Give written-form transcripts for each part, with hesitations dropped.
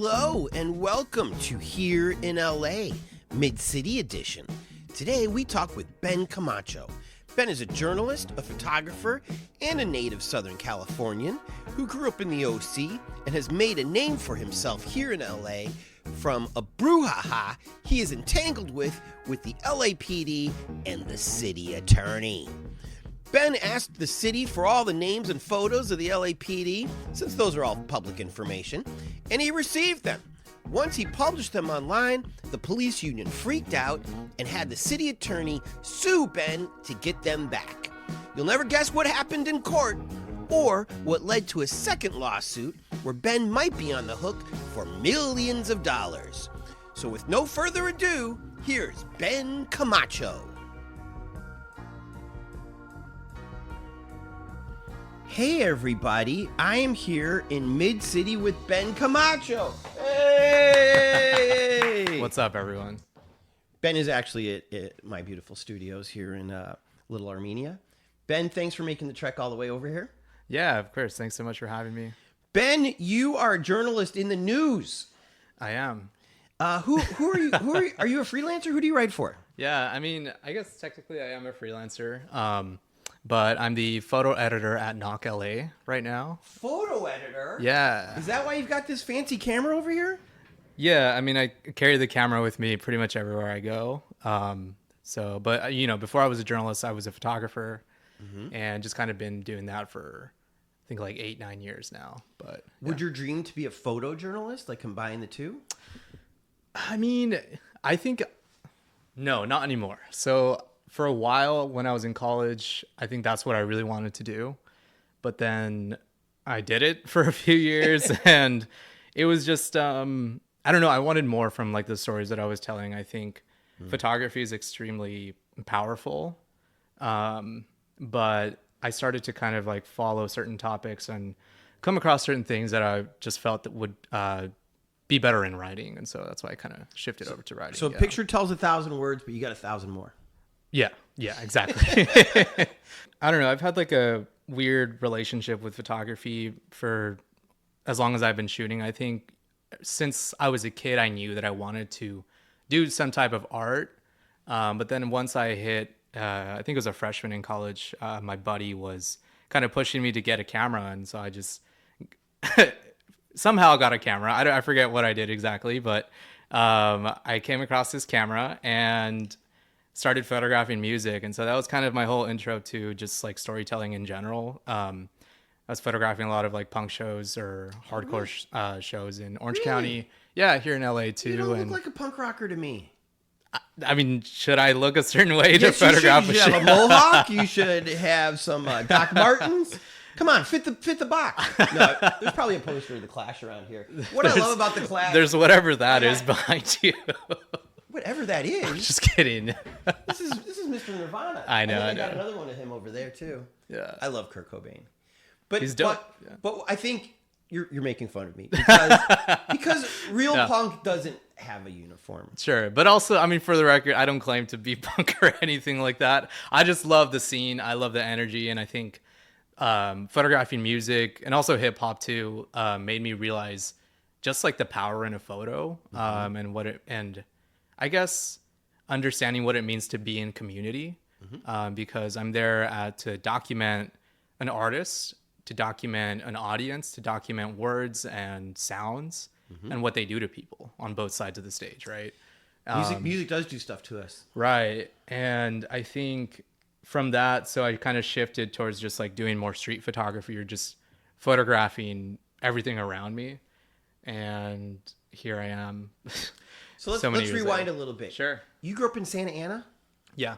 Hello and welcome to Here in LA, Mid-City Edition. Today we talk with Ben Camacho. Ben is a journalist, a photographer, and a native Southern Californian who grew up in the OC and has made a name for himself here in LA from a brouhaha he is entangled with the LAPD and the city attorney. Ben asked the city for all the names and photos of the LAPD, since those are all public information, and he received them. Once he published them online, the police union freaked out and had the city attorney sue Ben to get them back. You'll never guess what happened in court, or what led to a second lawsuit where Ben might be on the hook for millions of dollars. So with no further ado, here's Ben Camacho. Hey everybody, I am here in Mid-City with Ben Camacho. Hey! What's up, everyone? Ben is actually at my beautiful studios here in Little Armenia. Ben, thanks for making the trek all the way over here. Yeah, of course. Thanks so much for having me. Ben, you are a journalist in the news. I am. Who are you? Are you a freelancer? Who do you write for? Yeah, I mean, I guess technically I am a freelancer. But I'm the photo editor at Knock LA right now. Photo editor? Yeah. Is that why you've got this fancy camera over here? Yeah, I mean, I carry the camera with me pretty much everywhere I go. But you know, before I was a journalist, I was a photographer, and just kind of been doing that for, I think, like 8-9 years now. But yeah. Would your dream to be a photojournalist, like combine the two? I mean, I think, no, not anymore. So for a while when I was in college, I think that's what I really wanted to do. But then I did it for a few years and it was just, I don't know. I wanted more from like the stories that I was telling. I think photography is extremely powerful. But I started to kind of like follow certain topics and come across certain things that I just felt that would, be better in writing. And so that's why I kind of shifted over to writing. So a picture tells 1,000 words, but you got 1,000 more. Yeah, exactly. I don't know. I've had like a weird relationship with photography for as long as I've been shooting. I think since I was a kid, I knew that I wanted to do some type of art. But then once I hit, I think it was a freshman in college, my buddy was kind of pushing me to get a camera. And so I just somehow got a camera. I forget what I did exactly, but I came across this camera and started photographing music. And so that was kind of my whole intro to just like storytelling in general. I was photographing a lot of like punk shows or hardcore shows in Orange County. Yeah, here in LA too. You don't look like a punk rocker to me. I mean, should I look a certain way to photograph you should have a mohawk. You should have some Doc Martens. Come on, fit the box. No, there's probably a poster of the Clash around here. What I love about the Clash, there's whatever that is behind you. Whatever that is. I'm just kidding. This is Mr. Nirvana. I know. I got another one of him over there too. Yeah. I love Kurt Cobain. But he's dope. But I think you're making fun of me because real punk doesn't have a uniform. Sure, but also, I mean, for the record, I don't claim to be punk or anything like that. I just love the scene. I love the energy, and I think photographing music and also hip hop too made me realize just like the power in a photo and what it and I guess understanding what it means to be in community, because I'm there to document an artist, to document an audience, to document words and sounds and what they do to people on both sides of the stage, right? Music does do stuff to us. Right. And I think from that, so I kind of shifted towards just like doing more street photography or just photographing everything around me. And here I am. So let's rewind a little bit. Sure. You grew up in Santa Ana? Yeah.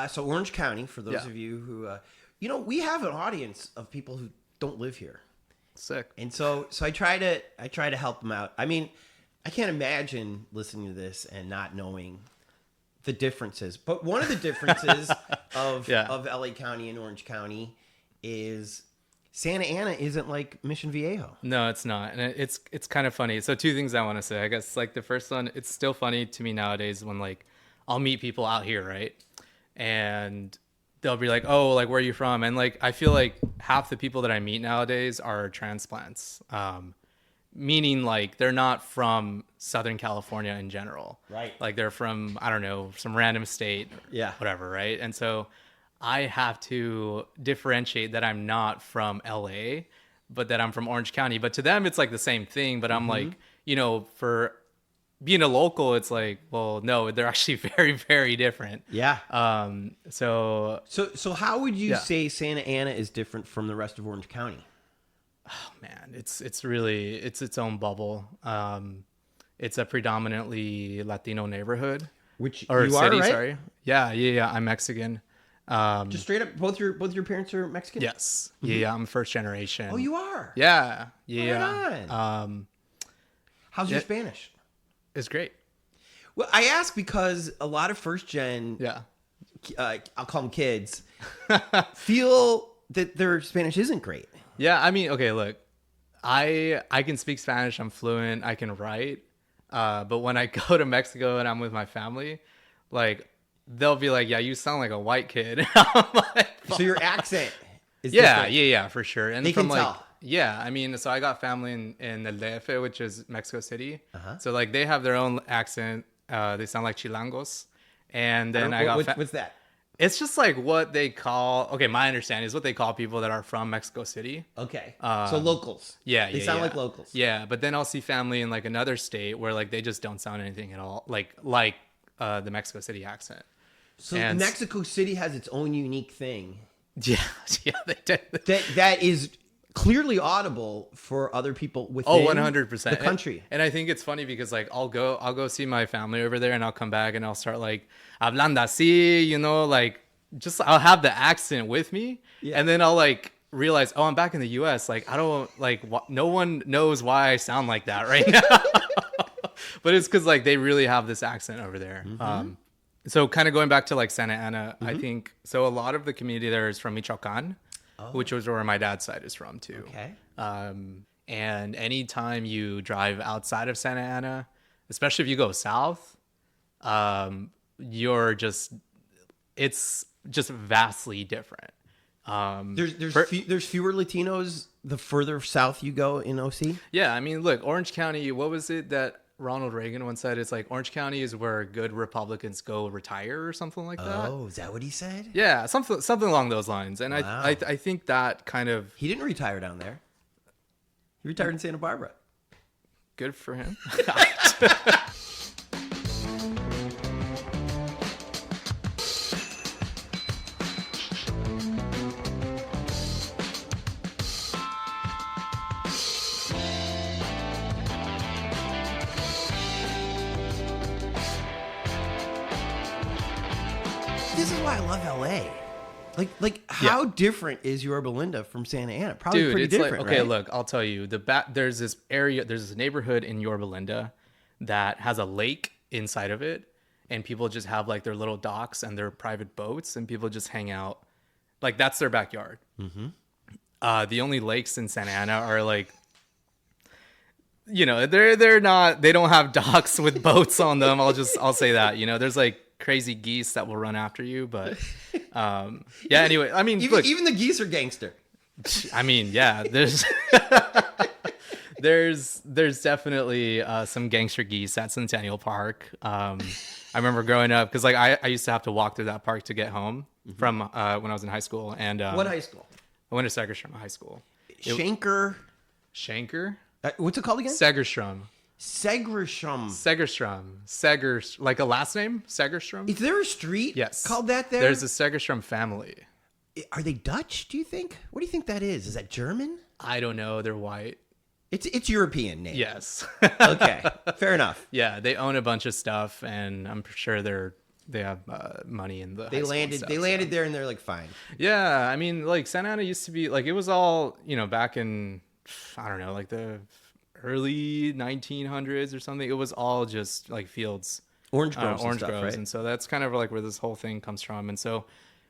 So Orange County, for those of you who, we have an audience of people who don't live here. Sick. And so I try to help them out. I mean, I can't imagine listening to this and not knowing the differences. But one of the differences of LA County and Orange County is Santa Ana isn't like Mission Viejo. No, it's not. And it's kind of funny. So two things I want to say. I guess like the first one, it's still funny to me nowadays when like I'll meet people out here, right? And they'll be like, oh, like, where are you from? And like, I feel like half the people that I meet nowadays are transplants. meaning like they're not from Southern California in general. Right. Like they're from, I don't know, some random state, Yeah. whatever, right? And so I have to differentiate that I'm not from LA, but that I'm from Orange County. But to them, it's like the same thing. But I'm like, for being a local, it's like, well, no, they're actually very, very different. Yeah. So So how would you say Santa Ana is different from the rest of Orange County? oh man, it's really its own bubble. It's a predominantly Latino neighborhood. Which Or you city, are, right? sorry. Yeah. I'm Mexican. Just straight up, both your parents are Mexican? Yes. Yeah, I'm first generation. Oh, you are? Yeah. Right on. How's your yeah. Spanish? It's great. Well, I ask because a lot of first gen, Yeah. I'll call them kids, feel that their Spanish isn't great. Yeah, I mean, okay, look. I can speak Spanish, I'm fluent, I can write. But when I go to Mexico and I'm with my family, like they'll be like, "Yeah, you sound like a white kid." I'm like, So your accent is yeah, different. yeah, for sure. And They from can like, tell. yeah, I mean, so I got family in El DF, which is Mexico City. So like they have their own accent. They sound like Chilangos. And then What's that? it's just like what they call. Okay, my understanding is what they call people that are from Mexico City. Okay. So locals. Yeah, They sound like locals. Yeah, but then I'll see family in like another state where like they just don't sound anything at all, like the Mexico City accent. So And- Mexico City has its own unique thing Yeah, they did. that is clearly audible for other people within Oh, 100%. the country. And I think it's funny because like I'll go see my family over there and I'll come back and I'll start like hablando así, like just I'll have the accent with me. Yeah. And then I'll like realize, oh, I'm back in the US. Like I don't like no one knows why I sound like that right now. But it's because like they really have this accent over there. So kind of going back to like Santa Ana, I think so a lot of the community there is from Michoacan, which was where my dad's side is from too. Okay. And anytime you drive outside of Santa Ana, especially if you go south, it's just vastly different. There's fewer Latinos the further south you go in OC. Yeah, I mean, look, Orange County, what was it that Ronald Reagan once said? It's like Orange County is where good Republicans go retire or something like that. Oh, is that what he said? Yeah, something along those lines. And Wow. I think that kind of He didn't retire down there. He retired in Santa Barbara. good for him. This is why I love LA. Like how different is Yorba Linda from Santa Ana? Probably Dude, pretty it's different, like, okay, right? look, I'll tell you. There's this neighborhood in Yorba Linda that has a lake inside of it, and people just have like their little docks and their private boats, and people just hang out. Like that's their backyard. The only lakes in Santa Ana are like, they're not. They don't have docks with boats on them. I'll say that. There's like crazy geese that will run after you, but yeah. Anyway, I mean, look, Even the geese are gangster. I mean, yeah, there's definitely some gangster geese at Centennial Park. I remember growing up because like I used to have to walk through that park to get home from when I was in high school. And What high school? I went to Segerstrom High School. Shanker. Shanker? What's it called again? Segerstrom. Segerstrom. Segerstrom. Like a last name? Segerstrom? Is there a street Yes. called that there? There's a Segerstrom family. Are they Dutch, do you think? What do you think that is? Is that German? I don't know. They're white. It's European name. Yes. Okay. Fair enough. Yeah, they own a bunch of stuff, and I'm sure they have money in the. They landed there and they're like, fine. Yeah, I mean, like Santa Ana used to be like it was all back in I don't know, like the early 1900s or something. It was all just like fields, Orange groves, orange and stuff, groves, right? and so that's kind of like where this whole thing comes from. And so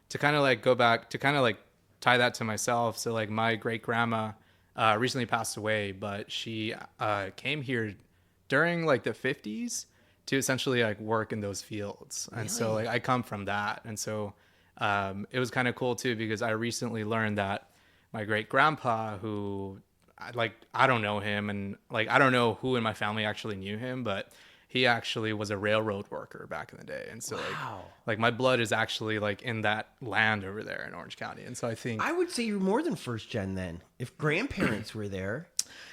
to kind of like go back to kind of like tie that to myself. So like my great grandma recently passed away, but she came here during like the 50s to essentially like work in those fields. And so like I come from that. And so it was kind of cool too, because I recently learned that my great grandpa, who I don't know him, and like I don't know who in my family actually knew him, but he actually was a railroad worker back in the day, and so like my blood is actually like in that land over there in Orange County, and so I think I would say you're more than first gen then. If grandparents were there,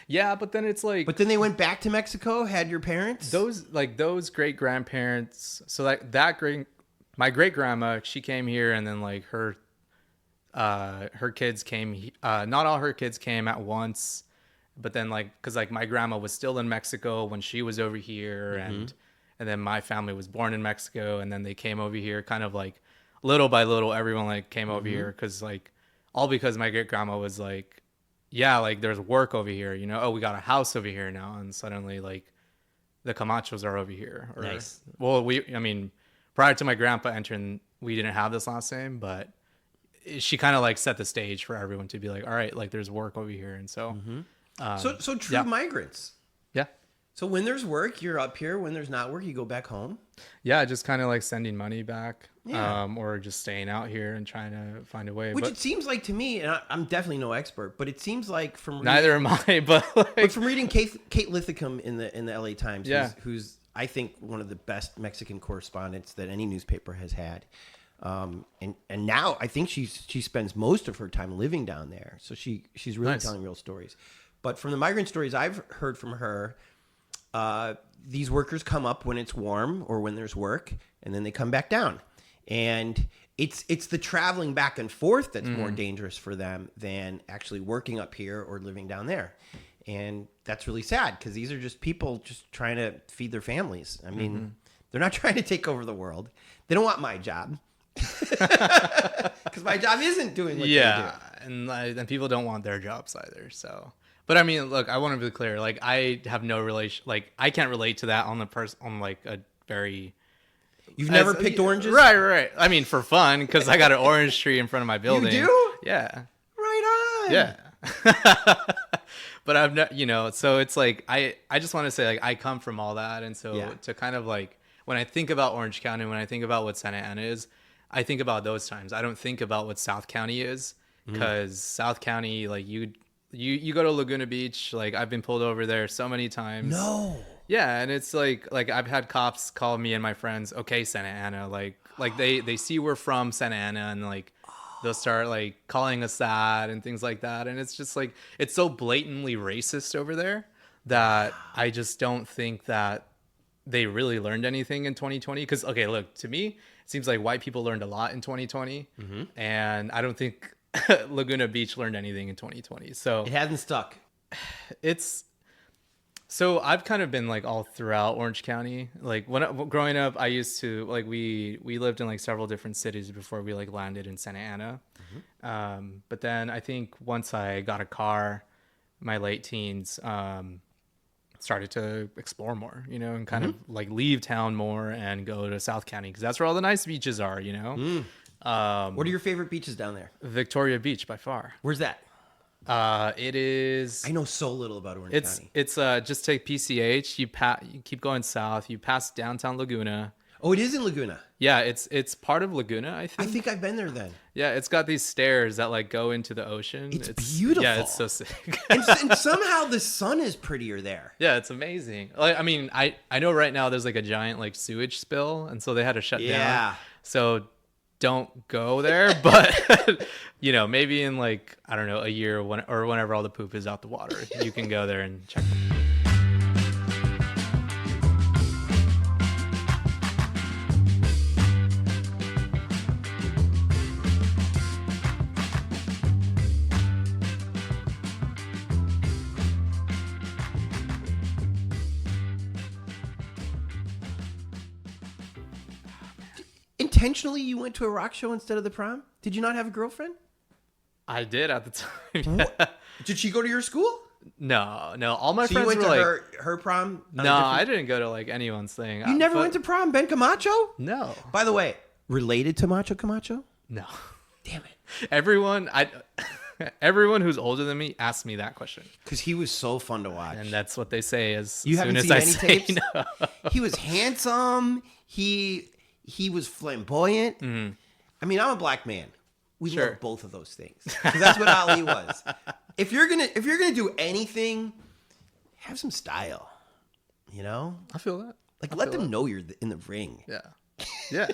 yeah, but then it's like, but then they went back to Mexico, had your parents. Those great grandparents. So like my great grandma, she came here, and then like her kids came. Not all her kids came at once. But then, like, because like my grandma was still in Mexico when she was over here, and then my family was born in Mexico, and then they came over here, kind of like little by little, everyone like came over here, because like all because my great grandma was like, yeah, like there's work over here, you know, oh, we got a house over here now, and suddenly like the Camachos are over here. Or, nice. Well, I mean, prior to my grandpa entering, we didn't have this last name, but she kind of like set the stage for everyone to be like, all right, like there's work over here, and so. So true migrants. Yeah. So when there's work, you're up here. When there's not work, you go back home. Yeah, just kind of like sending money back, Yeah. or just staying out here and trying to find a way. Which it seems like to me, and I'm definitely no expert, but it seems like from reading, neither am I, but from reading Kate Lithicum in the LA Times, who's I think one of the best Mexican correspondents that any newspaper has had. And now I think she spends most of her time living down there, so she's really telling real stories. But from the migrant stories I've heard from her, these workers come up when it's warm or when there's work, and then they come back down. And it's the traveling back and forth that's more dangerous for them than actually working up here or living down there. And that's really sad, because these are just people just trying to feed their families. I mean, they're not trying to take over the world. They don't want my job. Because my job isn't doing what they do. And people don't want their jobs either, so. But I mean, look, I want to be clear. Like, I have no relation. Like, I can't relate to that on like a very. You've never picked oranges, right? I mean, for fun, because I got an orange tree in front of my building. You do? Yeah. Right on. Yeah. But I've not, so it's like I just want to say, like, I come from all that, and so to kind of like when I think about Orange County, when I think about what Santa Ana is, I think about those times. I don't think about what South County is, because South County, like you go to Laguna Beach, like I've been pulled over there so many times. No. Yeah, and it's like I've had cops call me and my friends, okay, Santa Ana, like they see we're from Santa Ana, and like they'll start like calling us that and things like that, and it's just like it's so blatantly racist over there that I just don't think that they really learned anything in 2020. Because okay, look, to me it seems like white people learned a lot in 2020, and I don't think Laguna Beach learned anything in 2020. So it hasn't stuck. So I've kind of been like all throughout Orange County. Like growing up, I used to like we lived in like several different cities before we like landed in Santa Ana. But then I think once I got a car, my late teens, started to explore more, and kind of like leave town more and go to South County, because that's where all the nice beaches are, What are your favorite beaches down there? Victoria Beach by far. Where's that? It is. I know so little about Orange County. It's just take PCH. You keep going south. You pass downtown Laguna. Oh, it is in Laguna. Yeah, it's part of Laguna, I think. I think I've been there then. Yeah, it's got these stairs that like go into the ocean. It's beautiful. Yeah, it's so sick. and somehow the sun is prettier there. Yeah, it's amazing. Like, I mean, I know right now there's like a giant like sewage spill, and so they had to shut down. So don't go there, but maybe in like, I don't know, a year or whenever all the poop is out the water, you can go there and check. Intentionally, you went to a rock show instead of the prom? Did you not have a girlfriend? I did at the time. Yeah. Did she go to your school? No. All my friends went were to like her prom. No, I didn't go to like anyone's thing. You never went to prom, Ben Camacho? No. By the way, related to Macho Camacho? No. Damn it. Everyone who's older than me asked me that question, because he was so fun to watch, and that's what they say as you soon haven't as seen I any say tapes? no. He was handsome. He was flamboyant. I mean, I'm a black man. We love both of those things, because that's what Ali was. if you're gonna do anything, have some style. You know, I feel that. Like let them know you're in the ring. Yeah, yeah.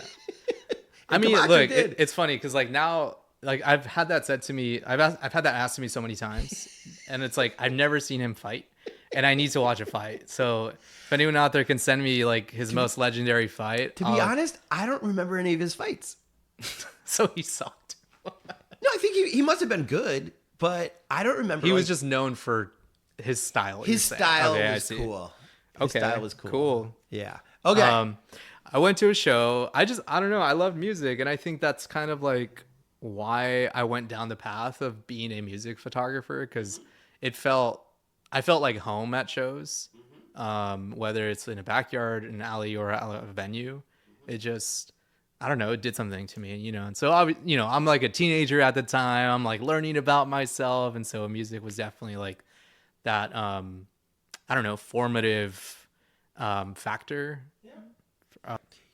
I mean, Camacho look, did. it's funny because like now, like I've had that said to me. I've had that asked to me so many times, and it's like I've never seen him fight, and I need to watch a fight. So if anyone out there can send me like his most legendary fight, To be honest, I don't remember any of his fights. so he sucked. No, I think he must have been good, but I don't remember. He was just known for his style. His style was cool. His Okay, style was cool. Cool. Yeah. Okay. I went to a show. I don't know. I love music, and I think that's kind of like why I went down the path of being a music photographer, because I felt like home at shows, whether it's in a backyard, an alley, or a venue. It just, I don't know, it did something to me, you know. And so I'm like a teenager at the time. I'm like learning about myself, and so music was definitely like that. I don't know, formative factor.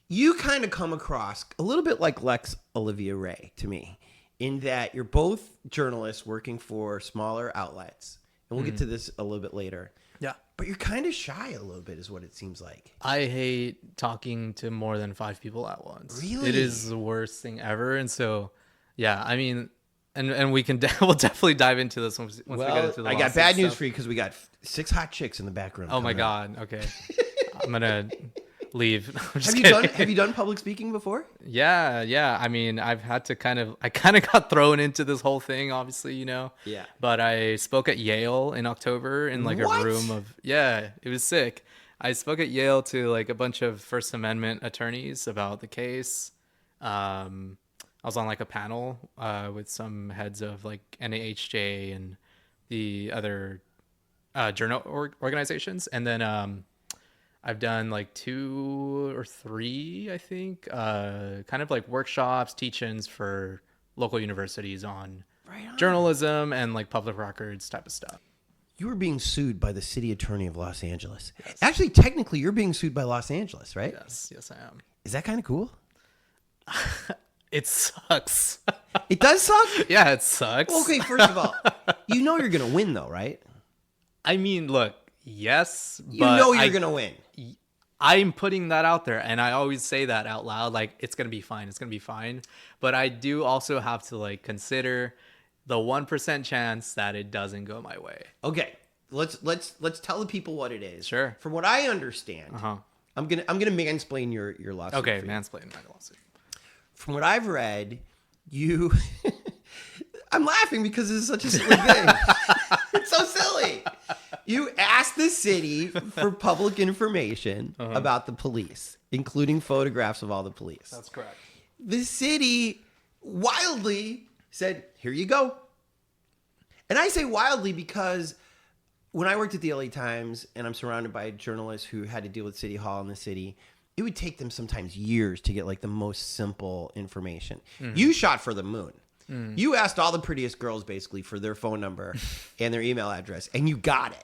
You kind of come across a little bit like Lex Olivia Ray to me, in that you're both journalists working for smaller outlets. And we'll get to this a little bit later. Yeah. But you're kind of shy a little bit is what it seems like. I hate talking to more than 5 people at once. Really? It is the worst thing ever. And so, yeah, I mean, and we can we'll definitely dive into this once we get into the I got bad news for you because we got 6 hot chicks in the background. Oh my God. Okay. I'm going to leave. I'm just Have you done public speaking before? Yeah. I mean, I kind of got thrown into this whole thing, obviously, you know. Yeah. But I spoke at Yale in October in like What? a room of, it was sick. I spoke at Yale to like a bunch of First Amendment attorneys about the case. I was on like a panel with some heads of like NAHJ and the other journal organizations, and then I've done like 2 or 3, I think, kind of like workshops, teach-ins for local universities on journalism and like public records type of stuff. You were being sued by the city attorney of Los Angeles. Yes. Actually, technically, you're being sued by Los Angeles, right? Yes, I am. Is that kind of cool? It sucks. It does suck? Yeah, it sucks. Okay, first of all, you know you're going to win, though, right? I mean, look, yes, but you know you're going to win. I'm putting that out there, and I always say that out loud, like it's gonna be fine. But I do also have to like consider the 1% chance that it doesn't go my way. Okay, let's tell the people what it is. Sure. From what I understand, I'm gonna mansplain your lawsuit. Okay, mansplain my lawsuit. From what I've read, you. I'm laughing because this is such a silly thing. It's so silly. You asked the city for public information about the police, including photographs of all the police. That's correct. The city wildly said, here you go. And I say wildly because when I worked at the LA Times and I'm surrounded by journalists who had to deal with City Hall in the city, it would take them sometimes years to get like the most simple information. You shot for the moon. You asked all the prettiest girls basically for their phone number and their email address, and you got it.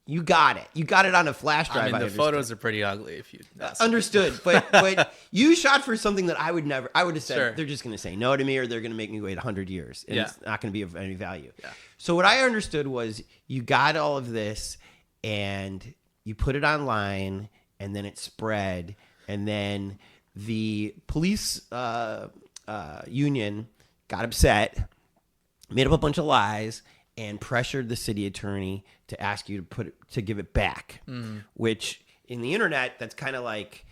You got it on a flash drive. I mean, the photos are pretty ugly if you understood, but you shot for something that I would have said, sure. They're just going to say no to me, or they're going to make me wait 100 years, and it's not going to be of any value. Yeah. So what I understood was you got all of this, and you put it online, and then it spread, and then the police union got upset, made up a bunch of lies, and pressured the city attorney to ask you to give it back, which in the internet, that's kind of like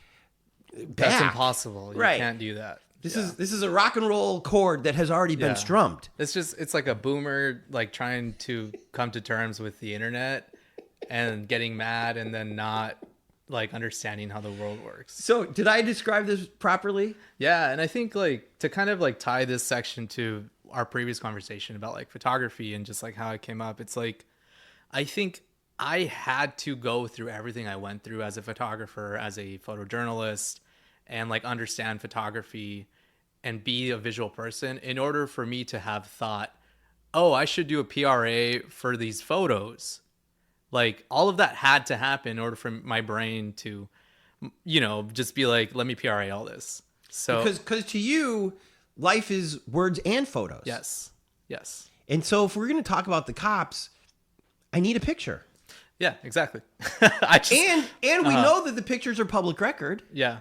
that's impossible. You right. can't do that. This is a rock and roll chord that has already been strummed. It's like a boomer like trying to come to terms with the internet and getting mad and then not like understanding how the world works. So did I describe this properly? Yeah, and I think like to kind of like tie this section to our previous conversation about like photography and just like how it came up, it's like I think I had to go through everything I went through as a photographer, as a photojournalist, and like understand photography and be a visual person in order for me to have thought, oh, I should do a PRA for these photos. Like all of that had to happen in order for my brain to, you know, just be like, let me PRA all this. So because to you, life is words and photos. Yes. And so if we're going to talk about the cops, I need a picture. Yeah, exactly. And we know that the pictures are public record. Yeah.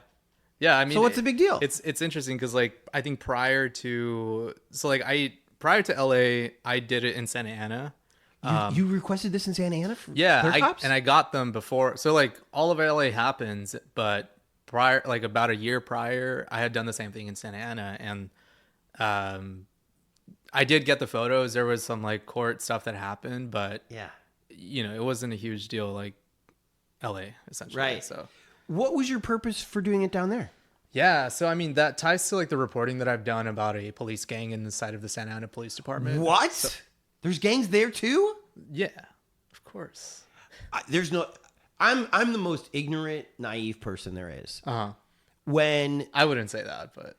Yeah, I mean, so what's the big deal? It's interesting because like I think prior to LA, I did it in Santa Ana. You requested this in Santa Ana? And I got them before. So like all of LA happens, but prior, like about a year prior, I had done the same thing in Santa Ana, and I did get the photos. There was some like court stuff that happened, but it wasn't a huge deal like LA essentially. Right. So what was your purpose for doing it down there? Yeah, so I mean that ties to like the reporting that I've done about a police gang inside of the Santa Ana Police Department. What? So, there's gangs there too? Yeah, of course. I'm the most ignorant, naive person there is. When I wouldn't say that, but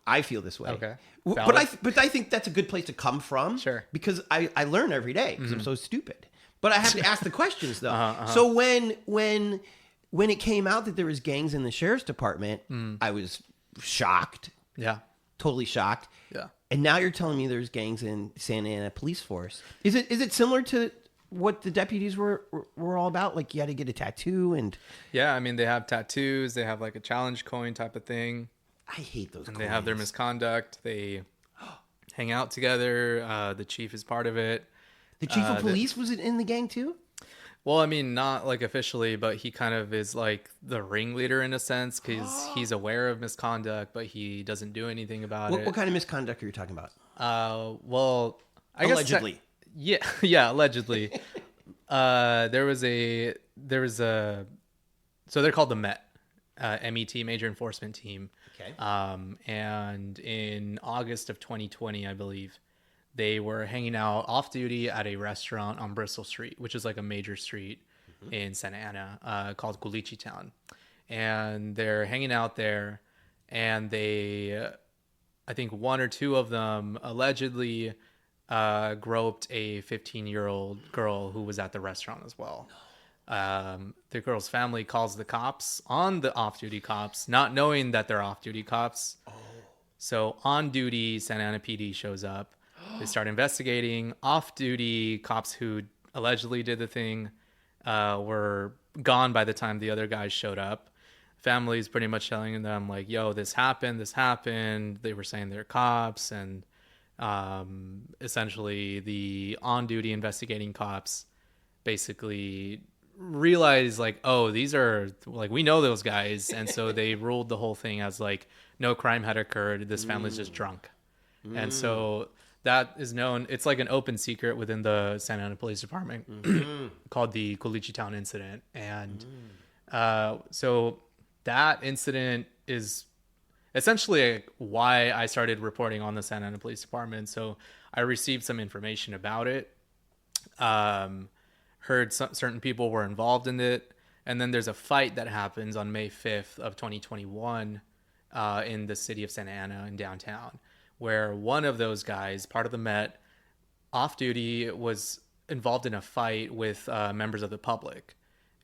I feel this way. Okay. But I think that's a good place to come from. Sure. Because I learn every day because I'm so stupid. But I have to ask the questions though. So when it came out that there was gangs in the sheriff's department, I was shocked. Yeah. Totally shocked. Yeah. And now you're telling me there's gangs in Santa Ana police force. Is it similar to what the deputies were all about? Like you had to get a tattoo and... Yeah, I mean, they have tattoos. They have like a challenge coin type of thing. I hate those coins. They have their misconduct. They hang out together. The chief is part of it. The chief of police was in the gang too? Well, I mean, not like officially, but he kind of is like the ringleader in a sense because he's aware of misconduct, but he doesn't do anything about it. What kind of misconduct are you talking about? Well, I guess allegedly. Yeah, allegedly. There was a so they're called the MET, MET, Major Enforcement Team. Okay. And in August of 2020, I believe, they were hanging out off duty at a restaurant on Bristol Street, which is like a major street in Santa Ana, called Culichi Town. And they're hanging out there, and I think one or two of them allegedly groped a 15-year-old girl who was at the restaurant as well. The girl's family calls the cops on the off-duty cops, not knowing that they're off-duty cops. So on duty, Santa Ana PD shows up. They start investigating. Off-duty cops who allegedly did the thing were gone by the time the other guys showed up. Family's pretty much telling them, like, yo, this happened. They were saying they're cops. And essentially the on-duty investigating cops basically realized, like, oh, these are, like, we know those guys. And so they ruled the whole thing as, like, no crime had occurred. This family's just drunk. And so... that is known. It's like an open secret within the Santa Ana Police Department called the Culichi Town incident. And so that incident is essentially why I started reporting on the Santa Ana Police Department. So I received some information about it, heard certain people were involved in it. And then there's a fight that happens on May 5th of 2021 in the city of Santa Ana in downtown, where one of those guys, part of the Met, off duty, was involved in a fight with members of the public.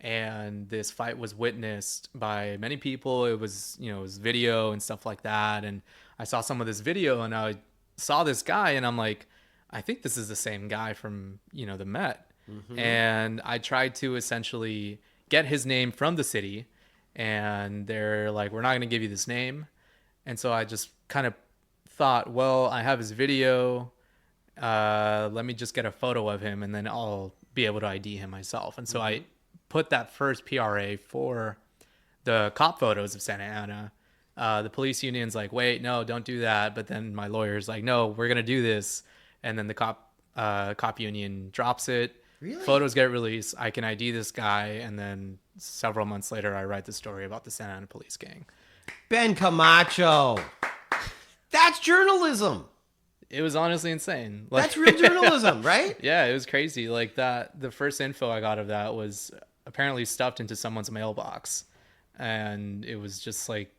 And this fight was witnessed by many people. It was video and stuff like that. And I saw some of this video and I saw this guy and I'm like, I think this is the same guy from, the Met. And I tried to essentially get his name from the city, and they're like, we're not going to give you this name. And so I just kind of thought, well, I have his video. Let me just get a photo of him and then I'll be able to ID him myself. And so I put that first PRA for the cop photos of Santa Ana. The police union's like, wait, no, don't do that. But then my lawyer's like, no, we're going to do this. And then the cop union drops it. Really? Photos get released. I can ID this guy. And then several months later, I write the story about the Santa Ana police gang. Ben Camacho. That's journalism. It was honestly insane. That's real journalism, right? Yeah, it was crazy. Like that, the first info I got of that was apparently stuffed into someone's mailbox. And it was just like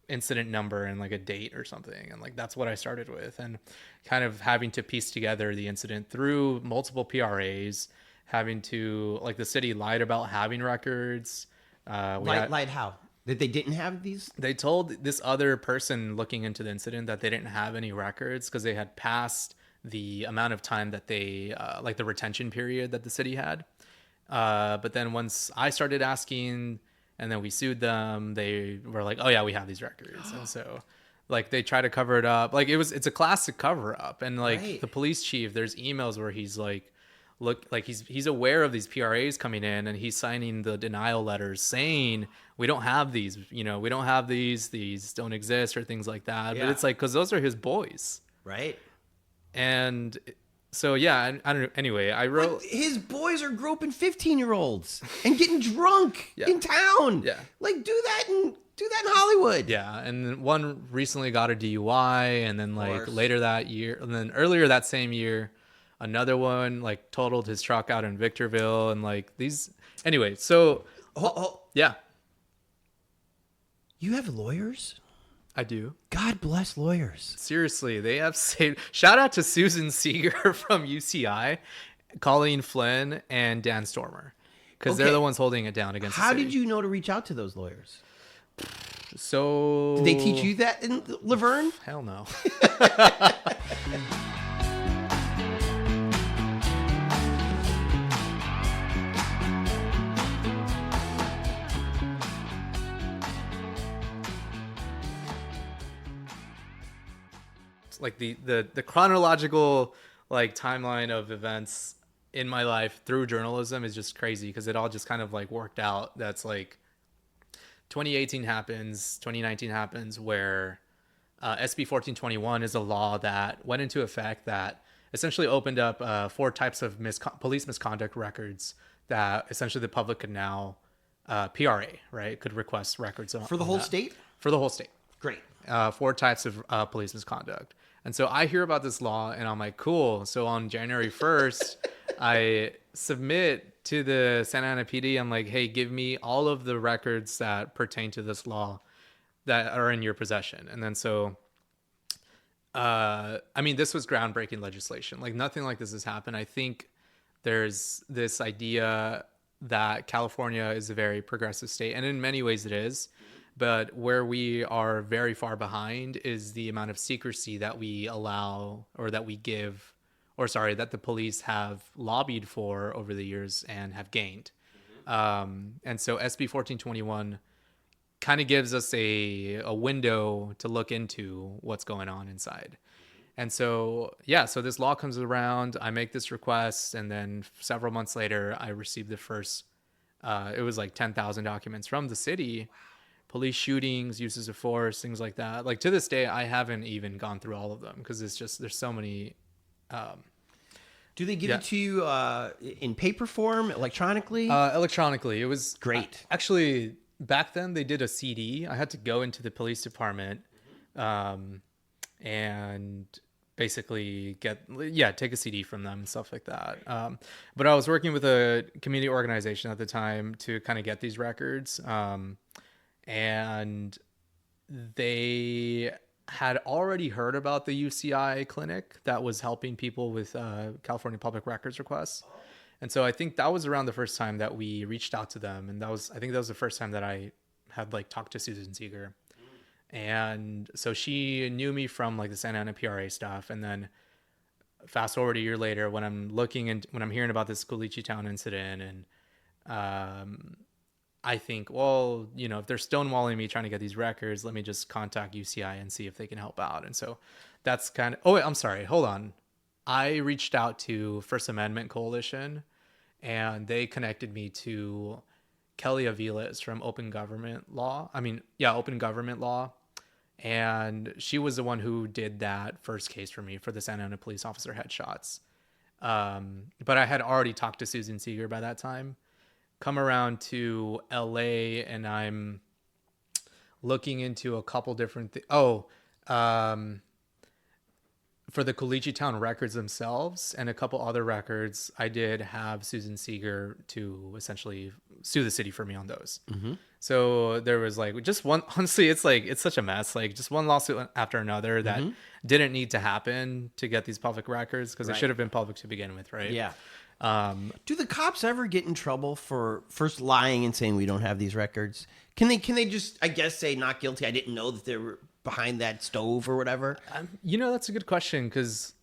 incident number and like a date or something. And like, that's what I started with. And kind of having to piece together the incident through multiple PRAs, having to, like, the city lied about having records. Lied how? That they didn't have these? They told this other person looking into the incident that they didn't have any records because they had passed the amount of time that they like the retention period that the city had. But then once I started asking, and then we sued them, they were like, "Oh yeah, we have these records," and so like they try to cover it up. Like it's a classic cover up, and like Right. the police chief, there's emails where he's like, look, like he's aware of these PRAs coming in, and he's signing the denial letters saying we don't have these, we don't have these don't exist or things like that. But Yeah. it's like because those are his boys, Right. and so yeah, I don't know. Anyway, I wrote. But his boys are groping 15-year-olds and getting drunk Yeah. in town. Yeah. Like do that in Hollywood. Yeah, and then one recently got a DUI, and then like course. later that year, and then earlier that same year, another one like totaled his truck out in Victorville, and like these. Anyway, so yeah, You have lawyers? I do. God bless lawyers. Seriously, they have saved. Shout out to Susan Seeger from UCI, Colleen Flynn, and Dan Stormer, because they're Okay. the ones holding it down against. How the did city. you know to reach out to those lawyers? So Did they teach you that in Laverne? Hell no. Like the chronological like timeline of events in my life through journalism is just crazy because it all just kind of like worked out. That's like 2018 happens, 2019 happens, where SB 1421 is a law that went into effect that essentially opened up 4 types of police misconduct records that essentially the public could now PRA, right, could request records For the whole state? for the whole state. Great. 4 types of police misconduct. And so I hear about this law and I'm like, cool. So on January 1st, I submit to the Santa Ana PD. I'm like, hey, give me all of the records that pertain to this law that are in your possession. And then so, I mean, this was groundbreaking legislation. Like nothing like this has happened. I think there's this idea that California is a very progressive state, and in many ways it is. But where we are very far behind is the amount of secrecy that we allow or that we give, or sorry, that the police have lobbied for over the years and have gained. And so SB 1421 kind of gives us a window to look into what's going on inside. And so, yeah, so this law comes around, I make this request, and then several months later, I received the first, it was like 10,000 documents from the city. Police shootings, uses of force, things like that. Like to this day, I haven't even gone through all of them because it's just there's so many. Do they give Yeah. it to you in paper form, electronically? Electronically, it was Great. Actually, back then they did a CD. I had to go into the police department, and basically take a CD from them and stuff like that. But I was working with a community organization at the time to kind of get these records. And they had already heard about the UCI clinic that was helping people with California public records requests. And so I think that was around the first time that we reached out to them. And I think that was the first time that I had like talked to Susan Seeger. And so she knew me from like the Santa Ana PRA stuff. And then fast forward a year later when I'm hearing about this Caliche Town incident, and I think, well, if they're stonewalling me trying to get these records, let me just contact UCI and see if they can help out. And so that's kind of, oh, wait, I'm sorry. Hold on. I reached out to First Amendment Coalition, and they connected me to Kelly Aviles from Open Government Law. And she was the one who did that first case for me for the Santa Ana police officer headshots. But I had already talked to Susan Seeger by that time. Come around to LA, and I'm looking into a couple different things. For the Caliche Town records themselves and a couple other records, I did have Susan Seeger to essentially sue the city for me on those. Mm-hmm. So there was like just one, honestly, it's such a mess. Like just one lawsuit after another that didn't need to happen to get these public records because they should have been public to begin with, right? Yeah. Do the cops ever get in trouble for first lying and saying we don't have these records? Can they just, I guess, say not guilty? I didn't know that they were behind that stove or whatever. That's a good question because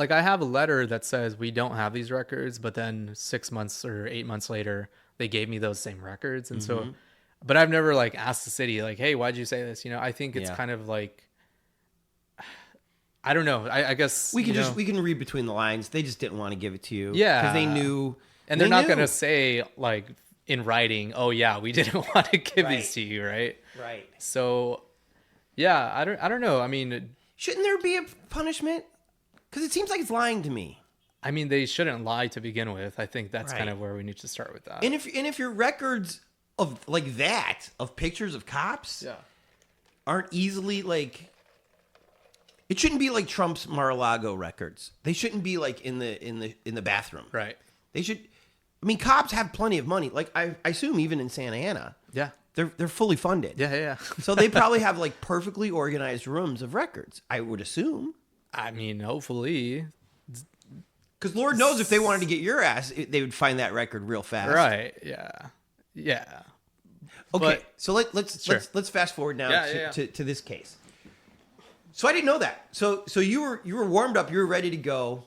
like I have a letter that says we don't have these records, but then 6 months or 8 months later, they gave me those same records. And so, but I've never like asked the city like, hey, why'd you say this? You know, I think it's kind of like, I don't know. I guess we can read between the lines. They just didn't want to give it to you. Yeah. Because they knew. And they're not going to say like in writing, oh yeah, we didn't want to give these to you. Right. Right. So yeah, I don't know. I mean, shouldn't there be a punishment? Because it seems like it's lying to me. I mean, they shouldn't lie to begin with. I think that's kind of where we need to start with that. And if your records of like that of pictures of cops aren't easily like, it shouldn't be like Trump's Mar-a-Lago records. They shouldn't be like in the bathroom. Right. They should. I mean, cops have plenty of money. Like I assume even in Santa Ana. Yeah. They're fully funded. Yeah. So they probably have like perfectly organized rooms of records. I would assume. I mean, hopefully. Because Lord knows if they wanted to get your ass, they would find that record real fast. Right. Yeah. Okay. But, So let's fast forward now to this case. So I didn't know that. So you were warmed up. You were ready to go.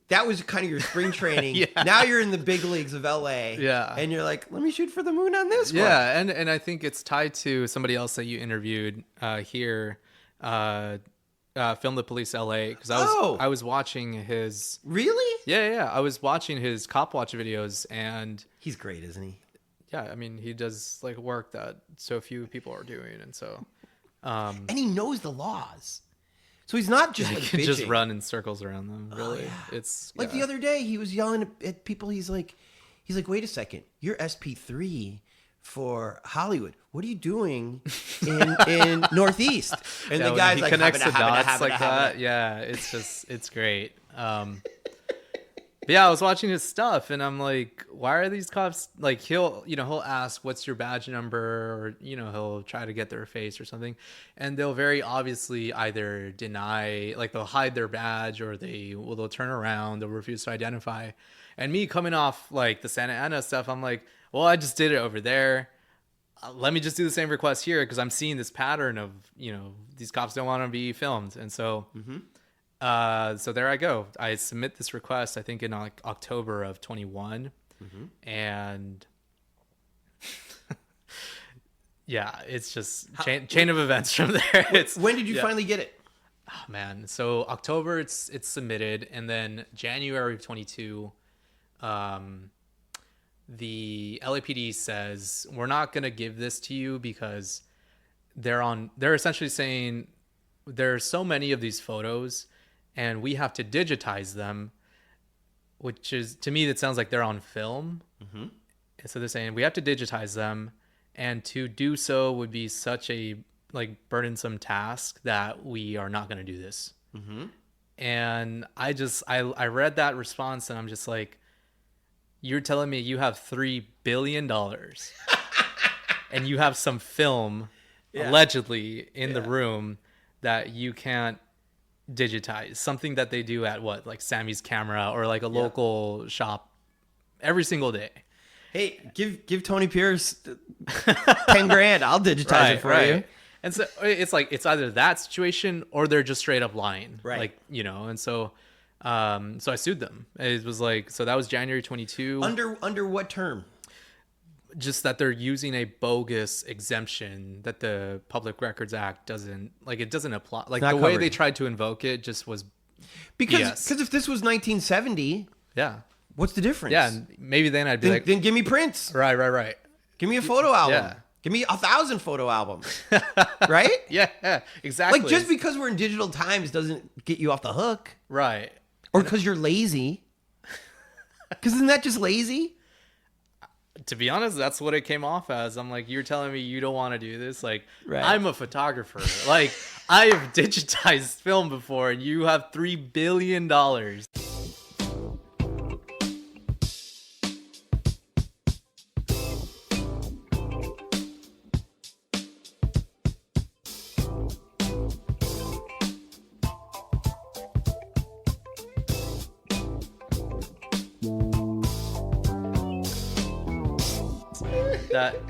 That was kind of your spring training. Now you're in the big leagues of LA. Yeah. And you're like, let me shoot for the moon on this one. Yeah. And I think it's tied to somebody else that you interviewed here. Film the Police LA, because I was watching his. Really? Yeah. I was watching his cop watch videos, and he's great, isn't he? Yeah, I mean, he does like work that so few people are doing, and so. And he knows the laws, so he's not just like he can bitching. Just run in circles around them. Really, it's like the other day he was yelling at people. He's like, wait a second, you're SP3 for Hollywood. What are you doing in Northeast? And the guy's like, connects the dots like that. Yeah, it's great. But yeah, I was watching his stuff, and I'm like, why are these cops like? He'll ask, "What's your badge number?" Or he'll try to get their face or something, and they'll very obviously either deny, like they'll hide their badge, or they'll turn around, they'll refuse to identify. And me coming off like the Santa Ana stuff, I'm like, well, I just did it over there. Let me just do the same request here, because I'm seeing this pattern of these cops don't want to be filmed, and so. So there I go. I submit this request, I think in like October of 21. And yeah, it's just chain of events from there. When did you finally get it? Oh, man. So October it's submitted, and then January of 22, the LAPD says, we're not going to give this to you because they're essentially saying there are so many of these photos and we have to digitize them, which is, to me, that sounds like they're on film. And so they're saying we have to digitize them, and to do so would be such a like burdensome task that we are not going to do this. And I read that response, and I'm just like, you're telling me you have $3 billion and you have some film allegedly in the room that you can't digitize, something that they do at like Sammy's Camera or like a local shop every single day. Hey, give Tony Pierce 10 grand. I'll digitize it for you. And so it's like, it's either that situation or they're just straight up lying. Right. Like, and so I sued them. It was like, so that was January 22. Under what term? Just that they're using a bogus exemption that the Public Records Act doesn't apply. Like the way they tried to invoke it just was because if this was 1970, what's the difference? Yeah, maybe then I'd be then give me prints. Right. Give me a photo album. Yeah. Give me 1,000 photo albums. Right? Yeah, exactly. Like just because we're in digital times doesn't get you off the hook. Right. Or because you're lazy. Because isn't that just lazy? To be honest, that's what it came off as. I'm like, you're telling me you don't want to do this? Like, I'm a photographer. Like, I have digitized film before, and you have $3 billion.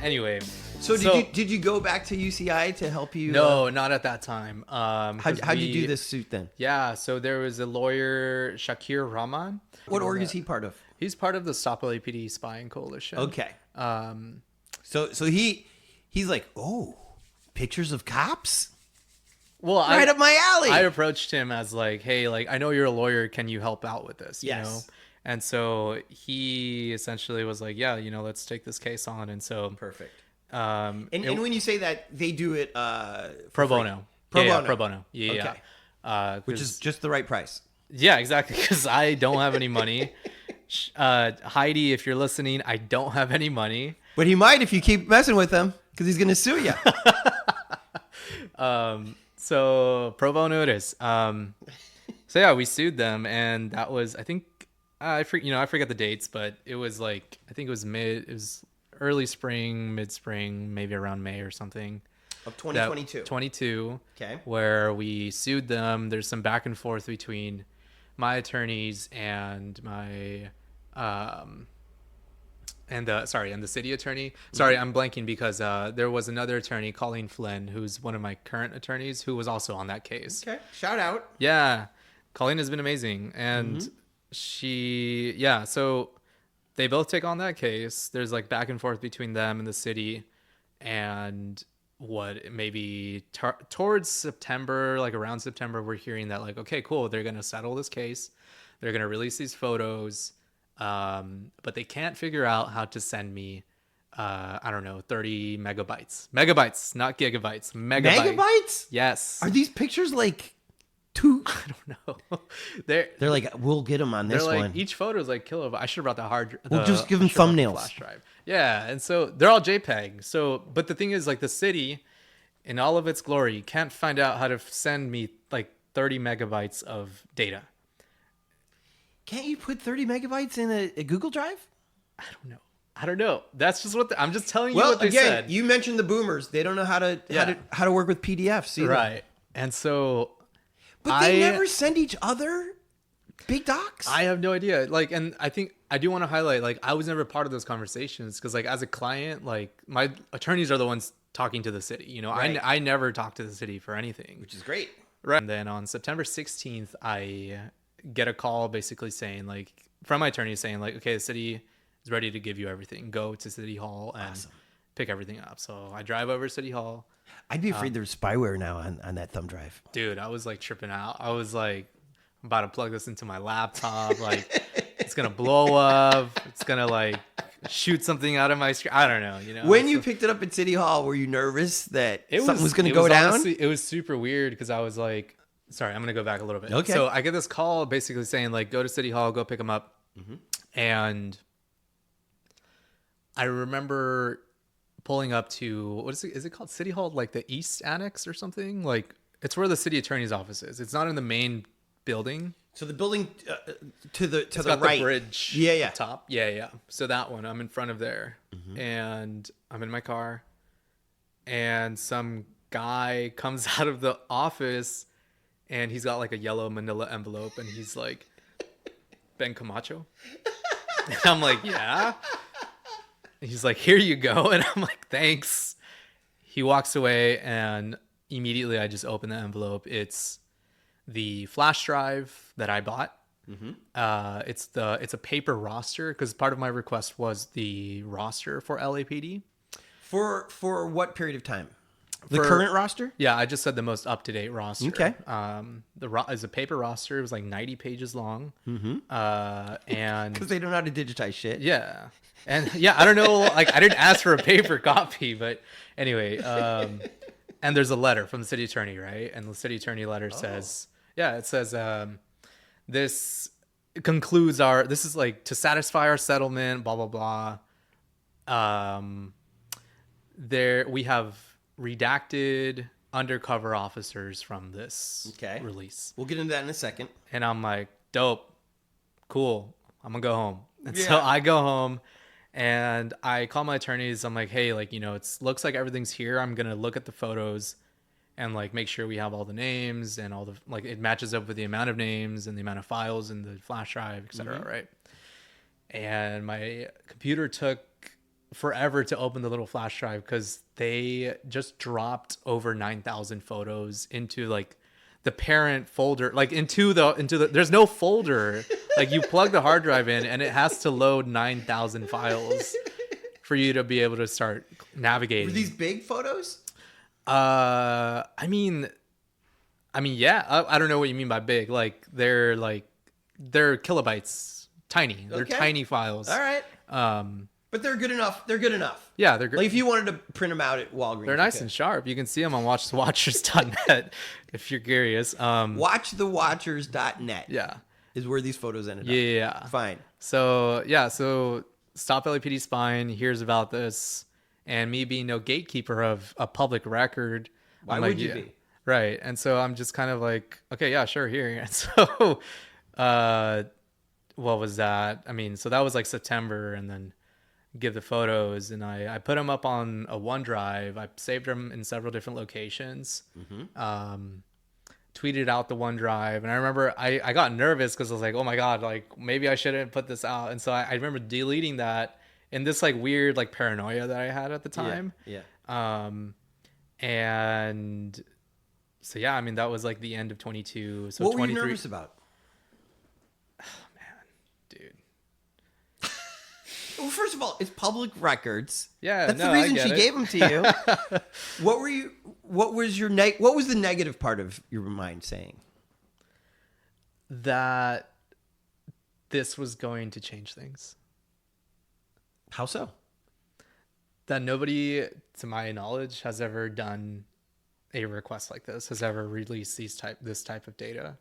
Anyway, So did you go back to UCI to help you? No, not at that time. How'd you do this suit then? Yeah, so there was a lawyer, Shakir Rahman. What org is he part of? He's part of the Stop LAPD Spying Coalition. Okay. So he's like, oh, pictures of cops? Well, right up my alley. I approached him as like, hey, like, I know you're a lawyer. Can you help out with this? Yes. You know? And so he essentially was like, yeah, let's take this case on. And so perfect. And when you say that, they do it pro bono. Pro bono. Yeah. Okay. Which is just the right price. Yeah, exactly. Because I don't have any money. Heidi, if you're listening, I don't have any money. But he might if you keep messing with him because he's going to sue you. So pro bono it is. So yeah, we sued them, and that was, I think, I forget the dates, but it was like, I think it was early spring, mid spring, maybe around May or something. Of 2022. 22. Okay. Where we sued them. There's some back and forth between my attorneys and my and the city attorney. Sorry, I'm blanking because there was another attorney, Colleen Flynn, who's one of my current attorneys, who was also on that case. Okay, shout out. Yeah, Colleen has been amazing, and so they both take on that case. There's like back and forth between them and the city, and towards September, like around September, we're hearing that like, okay, cool, they're gonna settle this case, they're gonna release these photos. But they can't figure out how to send me, 30 megabytes, not gigabytes, megabytes. Yes. Are these pictures like two? I don't know. They're like, we'll get them on this one. Each photo is like kilobyte. I should have brought the hard. We'll just give them thumbnails. Flash drive. Yeah, and so they're all JPEG. So, but the thing is, like, the city, in all of its glory, can't find out how to send me like 30 megabytes of data. Can't you put 30 megabytes in a Google Drive? I don't know. That's just I'm just telling you what they said. You mentioned the boomers. They don't know how to work with PDFs either. Right. And so But they never send each other big docs? I have no idea. Like, and I think I do want to highlight, like, I was never part of those conversations because, like, as a client, like, my attorneys are the ones talking to the city. Right. I never talk to the city for anything. Which is great. Right. And then on September 16th, I get a call basically saying, like, from my attorney saying, like, okay, the city is ready to give you everything. Go to City Hall and pick everything up. So I drive over to City Hall. I'd be afraid there's spyware now on that thumb drive. Dude, I was like tripping out. I was like, I'm about to plug this into my laptop. Like, it's going to blow up. It's going to like shoot something out of my screen. I don't know. When you picked it up at City Hall, were you nervous that something was going to go down? Honestly, it was super weird because I was like, sorry, I'm going to go back a little bit. Okay. So I get this call basically saying, like, go to City Hall, go pick them up. Mm-hmm. And I remember pulling up to, what is it called? City Hall, like the East Annex or something? Like, it's where the city attorney's office is. It's not in the main building. So the building to the right. The bridge. Yeah. Top. Yeah. So that one, I'm in front of there. Mm-hmm. And I'm in my car. And some guy comes out of the office and he's got like a yellow manila envelope and he's like, Ben Camacho? And I'm like, yeah. And he's like, here you go. And I'm like, thanks. He walks away and immediately I just open the envelope. It's the flash drive that I bought. Mm-hmm. It's a paper roster because part of my request was the roster for LAPD. For what period of time? The current roster? Yeah, I just said the most up-to-date roster. Okay. Is a paper roster. It was like 90 pages long. Mm-hmm. And because they don't know how to digitize shit. Yeah. And yeah, I don't know. Like, I didn't ask for a paper copy, but anyway. And there's a letter from the city attorney, right? And the city attorney letter says, it says, this concludes this is like to satisfy our settlement, blah, blah, blah. We have redacted undercover officers from this release. We'll get into that in a second. And I'm like, dope, cool. I'm gonna go home. And so I go home and I call my attorneys. I'm like, hey, like, it looks like everything's here. I'm gonna look at the photos and like make sure we have all the names and all the, like, it matches up with the amount of names and the amount of files in the flash drive, etc. Mm-hmm. Right. And my computer took forever to open the little flash drive because they just dropped over 9,000 photos into like the parent folder, like into the there's no folder. Like you plug the hard drive in and it has to load 9,000 files for you to be able to start navigating. Were these big photos? I mean, yeah. I don't know what you mean by big. Like they're kilobytes, tiny. They're tiny files. All right. But they're good enough. They're good enough. Yeah, they're good. Like if you wanted to print them out at Walgreens, they're nice and sharp. You can see them on watchthewatchers.net if you're curious. Watchthewatchers.net. Yeah, is where these photos ended up. Yeah. Fine. So Stop LAPD Spine hears about this, and me being no gatekeeper of a public record. Why would you be? Right. And so I'm just kind of like, okay, yeah, sure, here. And so, what was that? I mean, so that was like September, and then give the photos, and I put them up on a OneDrive. I saved them in several different locations. Tweeted out the OneDrive, and I remember I got nervous because I was like, oh my god, like maybe I shouldn't put this out. And so I remember deleting that in this like weird like paranoia that I had at the time. Yeah. And so yeah, I mean that was like the end of 22. So what were you nervous about? Well, first of all, it's public records. Yeah, that's the reason she gave them to you. What was the negative part of your mind saying? That this was going to change things. How so? That nobody, to my knowledge, has ever done a request like this, has ever released this type of data.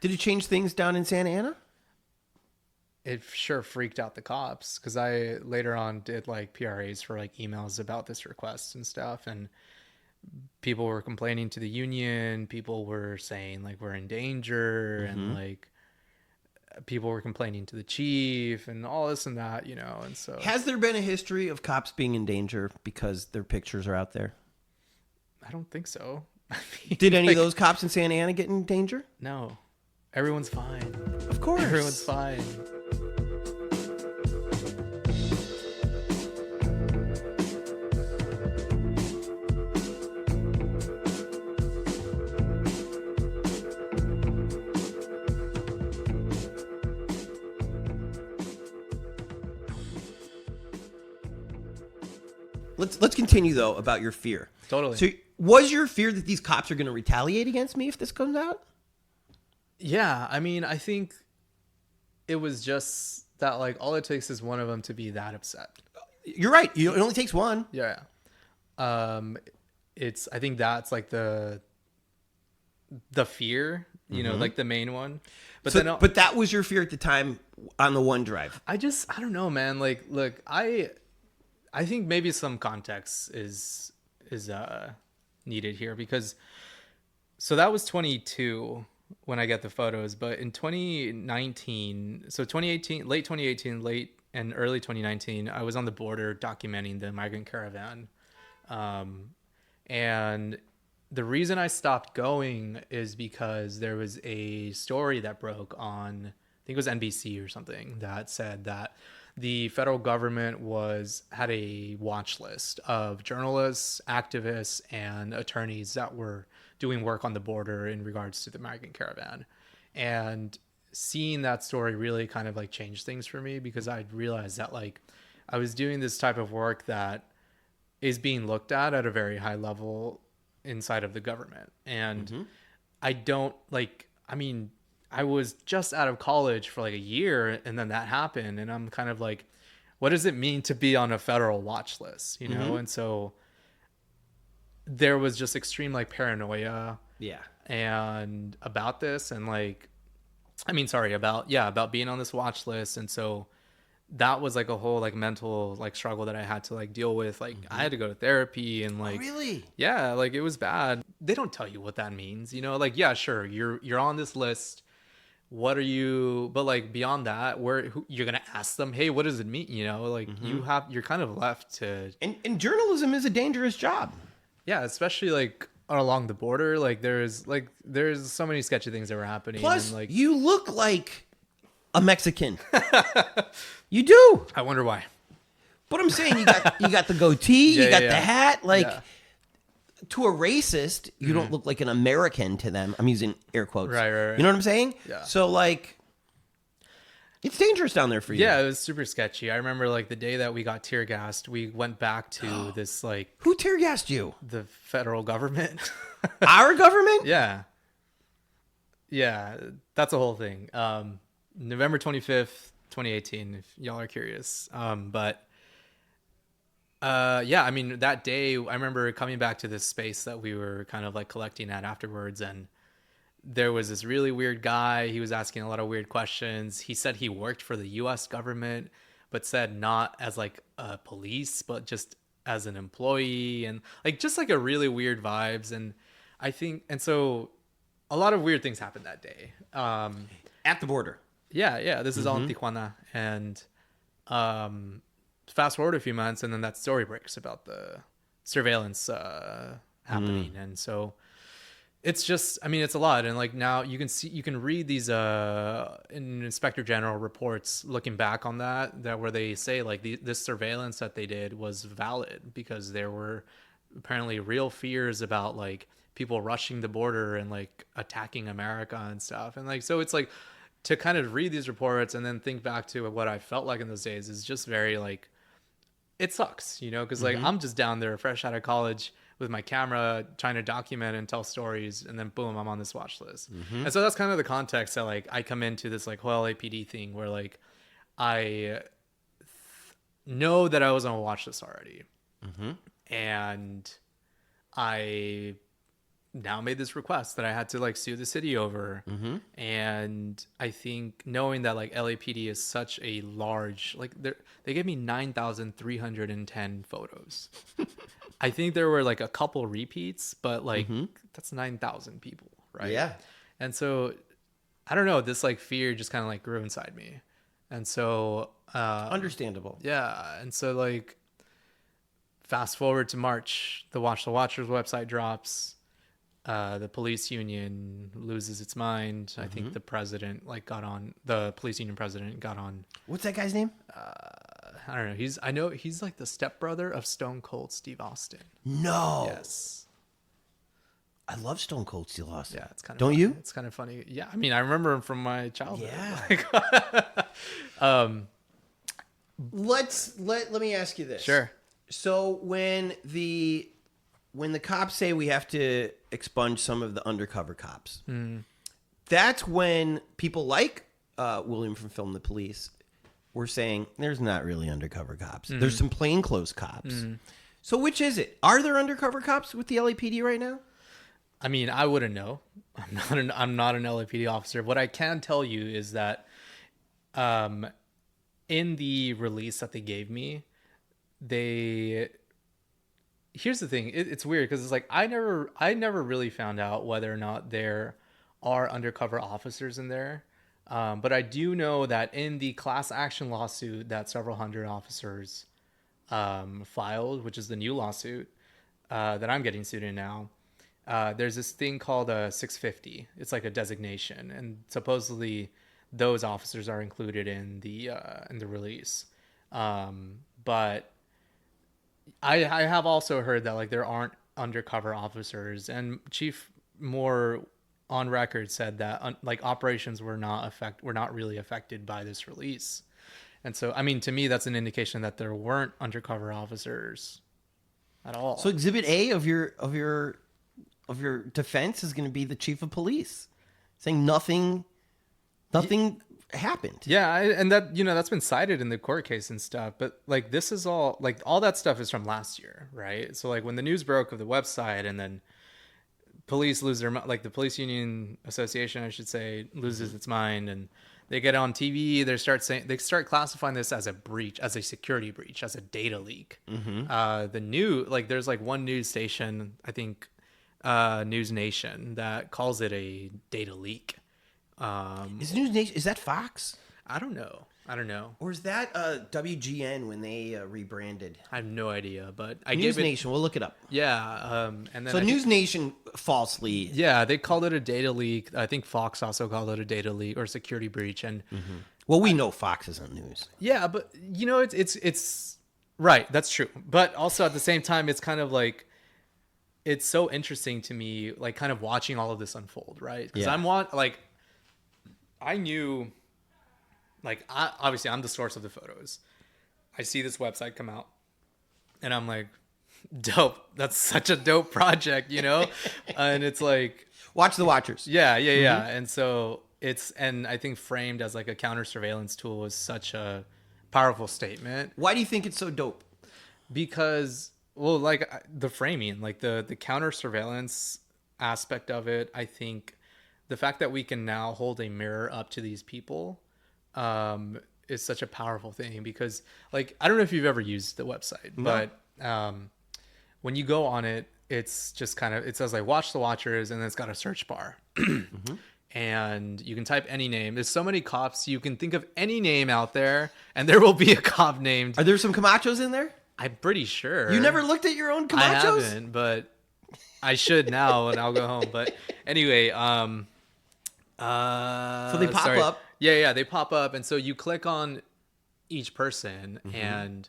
Did it change things down in Santa Ana? It sure freaked out the cops because I later on did like PRAs for like emails about this request and stuff, and people were complaining to the union. People were saying like we're in danger, and like people were complaining to the chief and all this and that, you know. And so, has there been a history of cops being in danger because their pictures are out there? I don't think so. I mean, did any of those cops in Santa Ana get in danger? No, everyone's fine. Of course, everyone's fine. Let's continue though about your fear. Totally. So was your fear that these cops are going to retaliate against me if this comes out? Yeah, I mean, I think it was just that like all it takes is one of them to be that upset. You're right. It only takes one. Yeah. I think that's like the fear, you know, like the main one. But but that was your fear at the time on the OneDrive. I don't know, man. Like, look, I think maybe some context is needed here because so that was 22 when I got the photos, but in 2019, so 2018, late 2018, late and early 2019, I was on the border documenting the migrant caravan. And the reason I stopped going is because there was a story that broke on, I think it was NBC or something, that said that the federal government had a watch list of journalists, activists, and attorneys that were doing work on the border in regards to the migrant caravan. And seeing that story really kind of like changed things for me because I realized that like I was doing this type of work that is being looked at a very high level inside of the government. And I don't like, I mean, I was just out of college for like a year and then that happened. And I'm kind of like, what does it mean to be on a federal watch list, you know? And so there was just extreme like paranoia. Yeah. And about this and like, I mean, sorry, about being on this watch list. And so that was like a whole like mental like struggle that I had to like deal with. Like I had to go to therapy and like, really? Yeah, like it was bad. They don't tell you what that means, you know, like, yeah, sure. You're on this list. What are you, but like beyond that, you're going to ask them, hey, what does it mean? You know, like you're kind of left to. And journalism is a dangerous job. Yeah. Especially like along the border. Like there's so many sketchy things that were happening. Plus, and like you look like a Mexican. You do. I wonder why. But I'm saying you got the goatee, you got the hat. Like, to a racist, you don't look like an American to them. I'm using air quotes. Right. You know what I'm saying? Yeah. So, like, it's dangerous down there for you. Yeah, it was super sketchy. I remember, like, the day that we got tear gassed, we went back to this, like... Who tear gassed you? The federal government. Our government? Yeah. Yeah, that's the whole thing. November 25th, 2018, if y'all are curious. Yeah, I mean, that day, I remember coming back to this space that we were kind of like collecting at afterwards, and there was this really weird guy. He was asking a lot of weird questions. He said he worked for the US government, but said not as like a police, but just as an employee, and like just like a really weird vibes. And I think, and so a lot of weird things happened that day. At the border. Yeah. This is all in Tijuana. And fast forward a few months, and then that story breaks about the surveillance happening. And so it's just, I mean, it's a lot. And like now you can read these Inspector General reports looking back on that where they say like this surveillance that they did was valid because there were apparently real fears about like people rushing the border and like attacking America and stuff. And like, so it's like to kind of read these reports and then think back to what I felt like in those days is just very like, it sucks, you know, because like I'm just down there fresh out of college with my camera trying to document and tell stories, and then boom, I'm on this watch list. And so that's kind of the context that like I come into this like whole LAPD thing where like I know that I was on a watch list already, and I now made this request that I had to like sue the city over. And I think knowing that like LAPD is such a large, like they gave me 9,310 photos. I think there were like a couple repeats, but like that's 9,000 people, right? Yeah. And so I don't know, this like fear just kind of like grew inside me. And so Understandable. yeah. And so like fast forward to March, the Watch the Watchers website drops. The police union loses its mind. I think the president the police union president got on. What's that guy's name? I don't know. I know he's like the stepbrother of Stone Cold Steve Austin. No. Yes. I love Stone Cold Steve Austin. Yeah, it's kind of Don't funny. you? It's kind of funny. Yeah, I mean, I remember him from my childhood. Yeah. Let me ask you this. Sure. So when the cops say we have to expunge some of the undercover cops, that's when people like William from Film the Police were saying there's not really undercover cops. There's some plainclothes cops. So which is it? Are there undercover cops with the LAPD right now? I mean, I wouldn't know. I'm not an LAPD officer. What I can tell you is that in the release that they gave me, here's the thing. It's weird because it's like I never really found out whether or not there are undercover officers in there. But I do know that in the class action lawsuit that several hundred officers filed, which is the new lawsuit that I'm getting sued in now, there's this thing called a 650. It's like a designation, and supposedly those officers are included in the release. But I have also heard that like there aren't undercover officers, and Chief Moore on record said that like operations were not really affected by this release. And so, I mean, to me, that's an indication that there weren't undercover officers at all. So Exhibit A of your defense is going to be the chief of police saying nothing happened. Yeah, and that that's been cited in the court case and stuff. But like this is all like all that stuff is from last year, right? So like when the news broke of the website, and then police lose their like the police union association, I should say, loses its mind, and they get on TV. They start classifying this as a breach, as a security breach, as a data leak. There's like one news station, I think, News Nation, that calls it a data leak. Is News Nation, is that Fox? I don't know. Or is that WGN when they rebranded? I have no idea, but News Nation. We'll look it up. Yeah. And then so News Nation falsely. Yeah, they called it a data leak. I think Fox also called it a data leak or security breach. And well, we know Fox isn't news. Yeah, but it's Right, that's true. But also at the same time, it's kind of like it's so interesting to me, like kind of watching all of this unfold, right? Because Yeah. I knew, obviously I'm the source of the photos. I see this website come out, and I'm like, dope. That's such a dope project, and it's like, Watch the Watchers. yeah. And so and I think framed as like a counter surveillance tool is such a powerful statement. Why do you think it's so dope? Because, well, like the framing, like the counter surveillance aspect of it, I think the fact that we can now hold a mirror up to these people is such a powerful thing. Because, like, I don't know if you've ever used the website, but when you go on it, it's just kind of, it says like watch the Watchers, and then it's got a search bar. And you can type any name. There's so many cops. You can think of any name out there, and there will be a cop named. Are there some Camachos in there? I'm pretty sure. You never looked at your own Camachos? I haven't, but I should now, and I'll go home. But anyway, So they pop up. Yeah, they pop up, and so you click on each person, and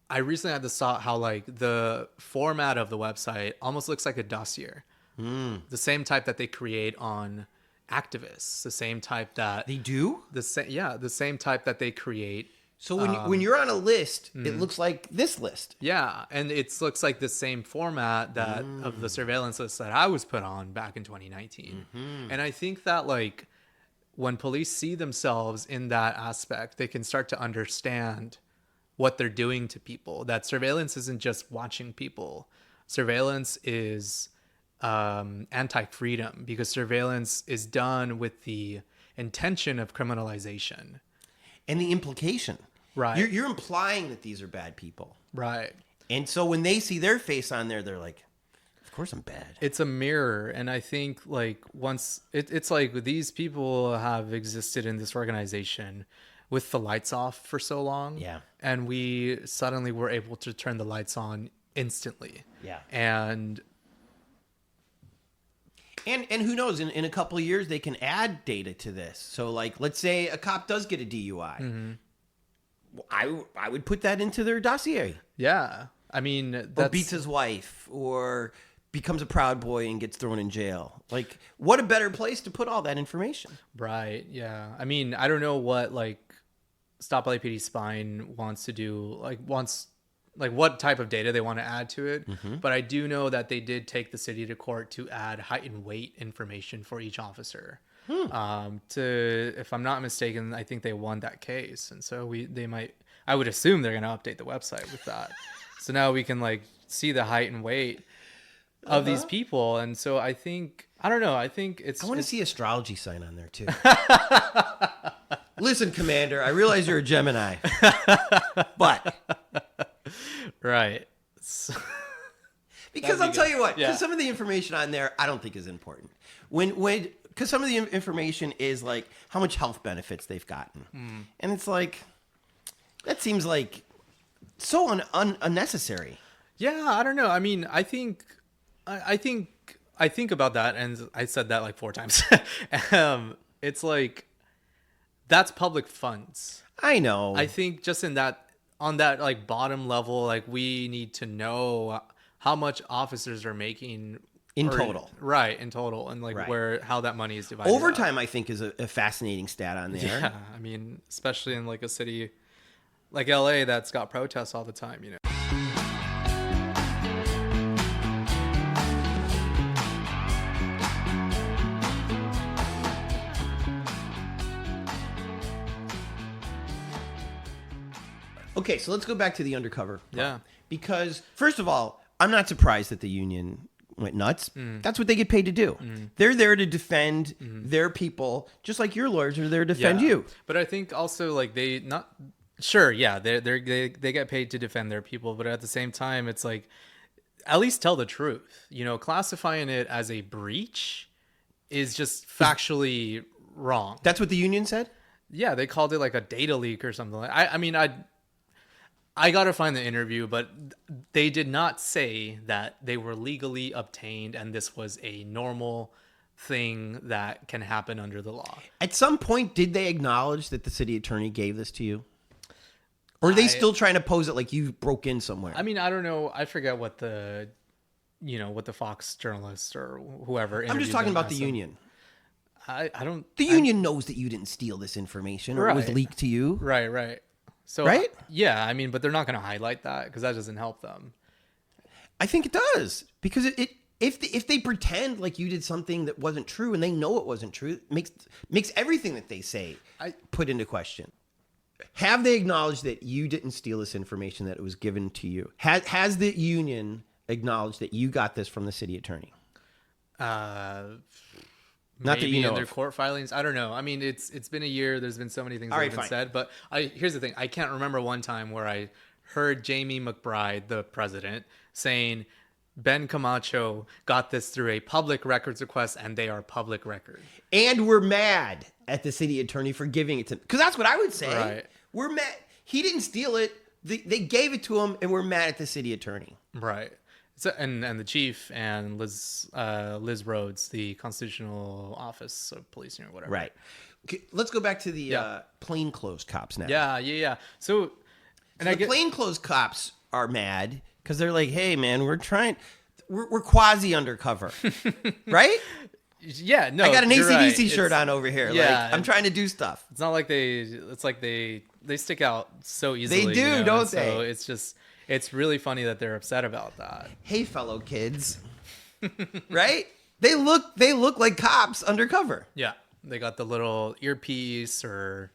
I recently had this thought how like the format of the website almost looks like a dossier. The same type that they create on activists, the same type that They do? the same type that they create. So when you're on a list, it looks like this list. Yeah, and it looks like the same format that of the surveillance list that I was put on back in 2019. And I think that like when police see themselves in that aspect, they can start to understand what they're doing to people. That surveillance isn't just watching people. Surveillance is anti-freedom, because surveillance is done with the intention of criminalization. And the implication. Right. You're implying that these are bad people. Right. And so when they see their face on there, they're like, of course I'm bad. It's a mirror. And I think like once it's like these people have existed in this organization with the lights off for so long. Yeah. And we suddenly were able to turn the lights on instantly. Yeah. And who knows, in a couple of years, they can add data to this. So, like, let's say a cop does get a DUI. I would put that into their dossier. yeah, I mean, Or beats his wife, or becomes a Proud Boy and gets thrown in jail. Like, what a better place to put all that information. right. Yeah. I mean, I don't know what like Stop LAPD Spine wants to do, like what type of data they want to add to it. But I do know that they did take the city to court to add height and weight information for each officer. If I'm not mistaken, I think they won that case. And so I would assume they're going to update the website with that. So now we can like see the height and weight of these people. And so I think, I don't know. I think I want to see astrology sign on there too. Listen, Commander, I realize you're a Gemini, but right. because I'll tell you what, Yeah. because some of the information on there I don't think is important. Because some of the information is like how much health benefits they've gotten, and it's like that seems like so unnecessary. Yeah, I don't know. I mean, I think about that, and I said that like 4 times. It's like that's public funds. I know. I think just on that like bottom level, like we need to know how much officers are making in total, right? In total, and like Right. how that money is divided. Overtime, I think, is a fascinating stat on there. Yeah, I mean, especially in like a city like LA that's got protests all the time, you know. Okay, so let's go back to the undercover. Yeah. Because, first of all, I'm not surprised that the union went nuts. That's what they get paid to do. They're there to defend their people, just like your lawyers are there to defend you. But I think also like they get paid to defend their people, but at the same time, it's like at least tell the truth. You know, classifying it as a breach is just factually wrong. That's what the union said? Yeah, they called it like a data leak or something. I got to find the interview, but they did not say that they were legally obtained and this was a normal thing that can happen under the law. At some point, did they acknowledge that the city attorney gave this to you? Or are they still trying to pose it like you broke in somewhere? I mean, I don't know. I forget what the Fox journalist or whoever. I'm just talking about the union. I don't. The union knows that you didn't steal this information or it was leaked to you. Right. So, right? Yeah, I mean, but they're not going to highlight that because that doesn't help them. I think it does because if they pretend like you did something that wasn't true and they know it wasn't true, it makes everything that they say put into question. Have they acknowledged that you didn't steal this information, that it was given to you? Has the union acknowledged that you got this from the city attorney? Not that you know in their of. court filings. I don't know. I mean, it's been a year. There's been so many things that have been said. But here's the thing. I can't remember one time where I heard Jamie McBride, the president, saying Ben Camacho got this through a public records request and they are public record. And we're mad at the city attorney for giving it to him. Because that's what I would say. Right. We're mad. He didn't steal it. They gave it to him and we're mad at the city attorney. Right. So, and the chief and Liz Rhodes, the constitutional office of policing or whatever. Right. Okay, let's go back to the plainclothes cops now. Yeah. So the plainclothes cops are mad because they're like, "Hey, man, we're quasi undercover, right?" Yeah. No, I got an AC/DC right. shirt on over here. Yeah, like I'm trying to do stuff. It's not like it's like they stick out so easily. They do, don't they? So it's just. It's really funny that they're upset about that. Hey, fellow kids, right? They look like cops undercover. Yeah, they got the little earpiece, or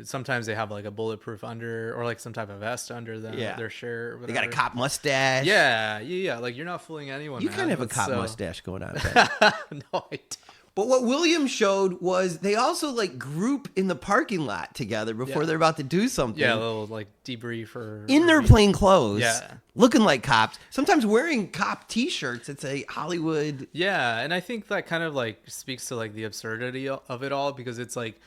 sometimes they have like a bulletproof under, or like some type of vest under their shirt. Or whatever. They got a cop mustache. Yeah. Like you're not fooling anyone. You man. kind of have a cop mustache going on. No, I don't. But what William showed was they also like group in the parking lot together before they're about to do something. Yeah, a little like debrief in their plain clothes. Yeah. Looking like cops. Sometimes wearing cop t-shirts. It's a Hollywood. Yeah, and I think that kind of like speaks to like the absurdity of it all, because it's like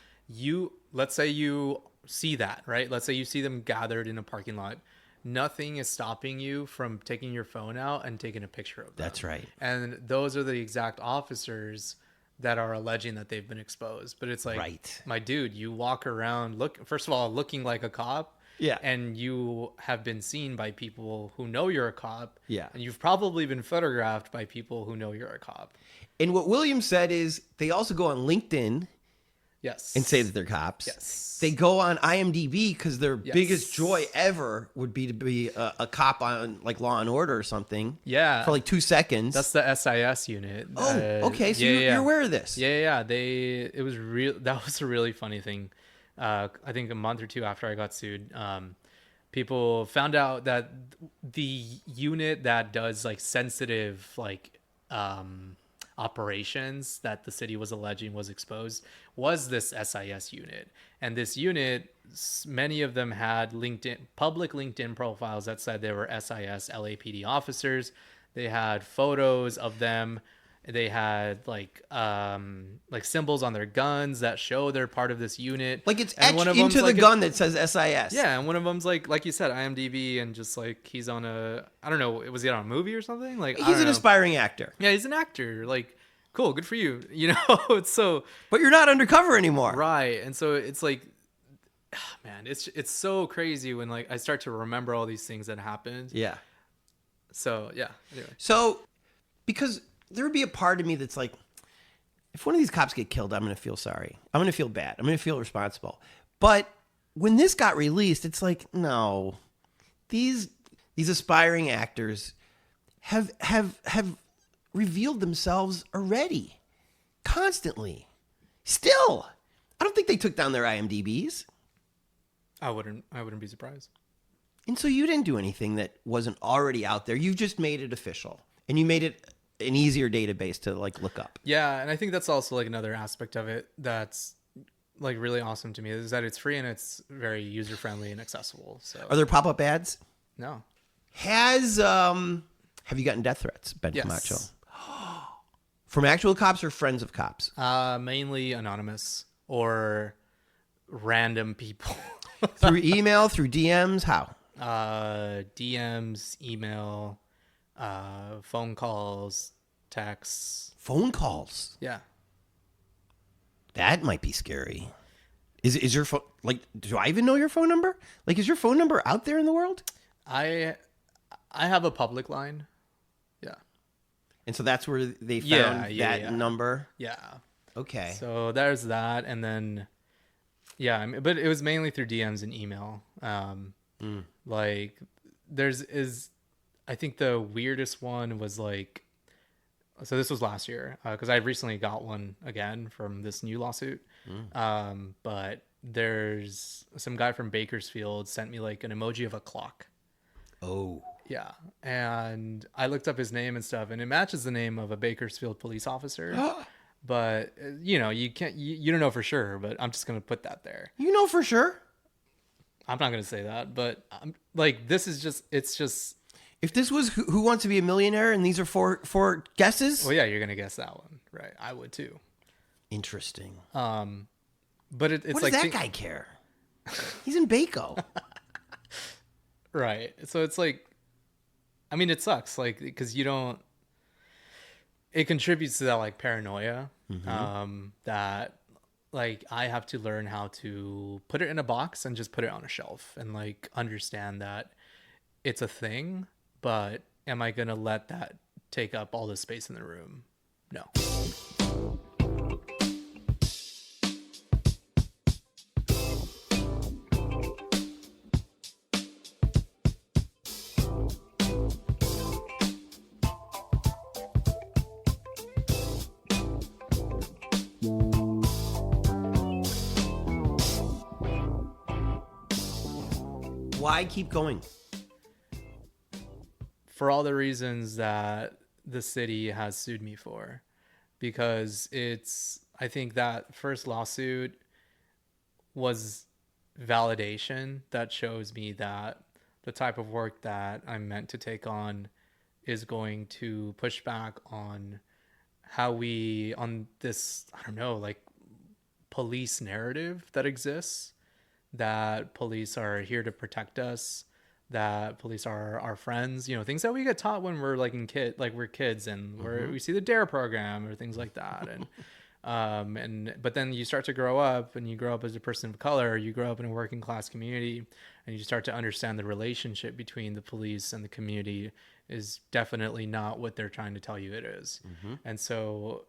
let's say you see that, right? Let's say you see them gathered in a parking lot. Nothing is stopping you from taking your phone out and taking a picture of them. That's right. And those are the exact officers that are alleging that they've been exposed. But it's like, my dude, you walk around first of all looking like a cop. Yeah. And you have been seen by people who know you're a cop. Yeah. And you've probably been photographed by people who know you're a cop. And what William said is they also go on LinkedIn. Yes. And say that they're cops. Yes. They go on IMDb because their biggest joy ever would be to be a cop on like Law and Order or something. Yeah. For like 2 seconds. That's the SIS unit. Oh, okay. So you're aware of this. Yeah. That was a really funny thing. I think a month or two after I got sued, people found out that the unit that does like sensitive, like, operations that the city was alleging was exposed was this SIS unit. And this unit, many of them had public LinkedIn profiles that said they were SIS LAPD officers. They had photos of them. They had like symbols on their guns that show they're part of this unit. Like it's etched into the gun that says SIS. Yeah, and one of them's like you said, IMDb, and just like he's on I don't know, was he on a movie or something? Like he's an aspiring actor. Yeah, he's an actor. Like, cool, good for you. It's so. But you're not undercover anymore, right? And so it's like, man, it's so crazy when like I start to remember all these things that happened. Yeah. So yeah. Anyway. So because there would be a part of me that's like, if one of these cops get killed, I'm going to feel sorry. I'm going to feel bad. I'm going to feel responsible. But when this got released, it's like, no, these aspiring actors have revealed themselves already, constantly. Still, I don't think they took down their IMDb's. I wouldn't be surprised. And so you didn't do anything that wasn't already out there. You just made it official, and you made it an easier database to like look up. Yeah, and I think that's also like another aspect of it that's like really awesome to me, is that it's free and it's very user friendly and accessible. So are there pop-up ads? No. Have you gotten death threats, Ben Camacho? From actual cops or friends of cops? Mainly anonymous or random people. Through email, through DMs, how? DMs, email, phone calls, texts. Phone calls? Yeah. That might be scary. Is your phone, like, do I even know your phone number? Like, is your phone number out there in the world? I have a public line. Yeah. And so that's where they found that number? Yeah. Okay. So there's that. And then, yeah, I mean, but it was mainly through DMs and email. Like, I think the weirdest one was like, so this was last year, because I recently got one again from this new lawsuit. But there's some guy from Bakersfield sent me like an emoji of a clock. Oh. Yeah. And I looked up his name and stuff, and it matches the name of a Bakersfield police officer. But, you know, you don't know for sure, but I'm just going to put that there. You know for sure? I'm not going to say that, but like, it's just. If this was Who Wants to Be a Millionaire and these are four guesses? Well, yeah, you're going to guess that one. Right. I would too. Interesting. But it's what like. Does that guy care? He's in Baco. Right. So it's like, I mean, it sucks. Like, because it contributes to that like paranoia, that like I have to learn how to put it in a box and just put it on a shelf and like understand that it's a thing, but am I going to let that take up all the space in the room? No. Why keep going? For all the reasons that the city has sued me for, because I think that first lawsuit was validation that shows me that the type of work that I'm meant to take on is going to push back on on this, I don't know, like police narrative that exists, that police are here to protect us, that police are our friends, you know, things that we get taught when we're like we're kids and we see the DARE program or things like that. And but then you start to grow up, and you grow up as a person of color, you grow up in a working class community, and you start to understand the relationship between the police and the community is definitely not what they're trying to tell you it is. And so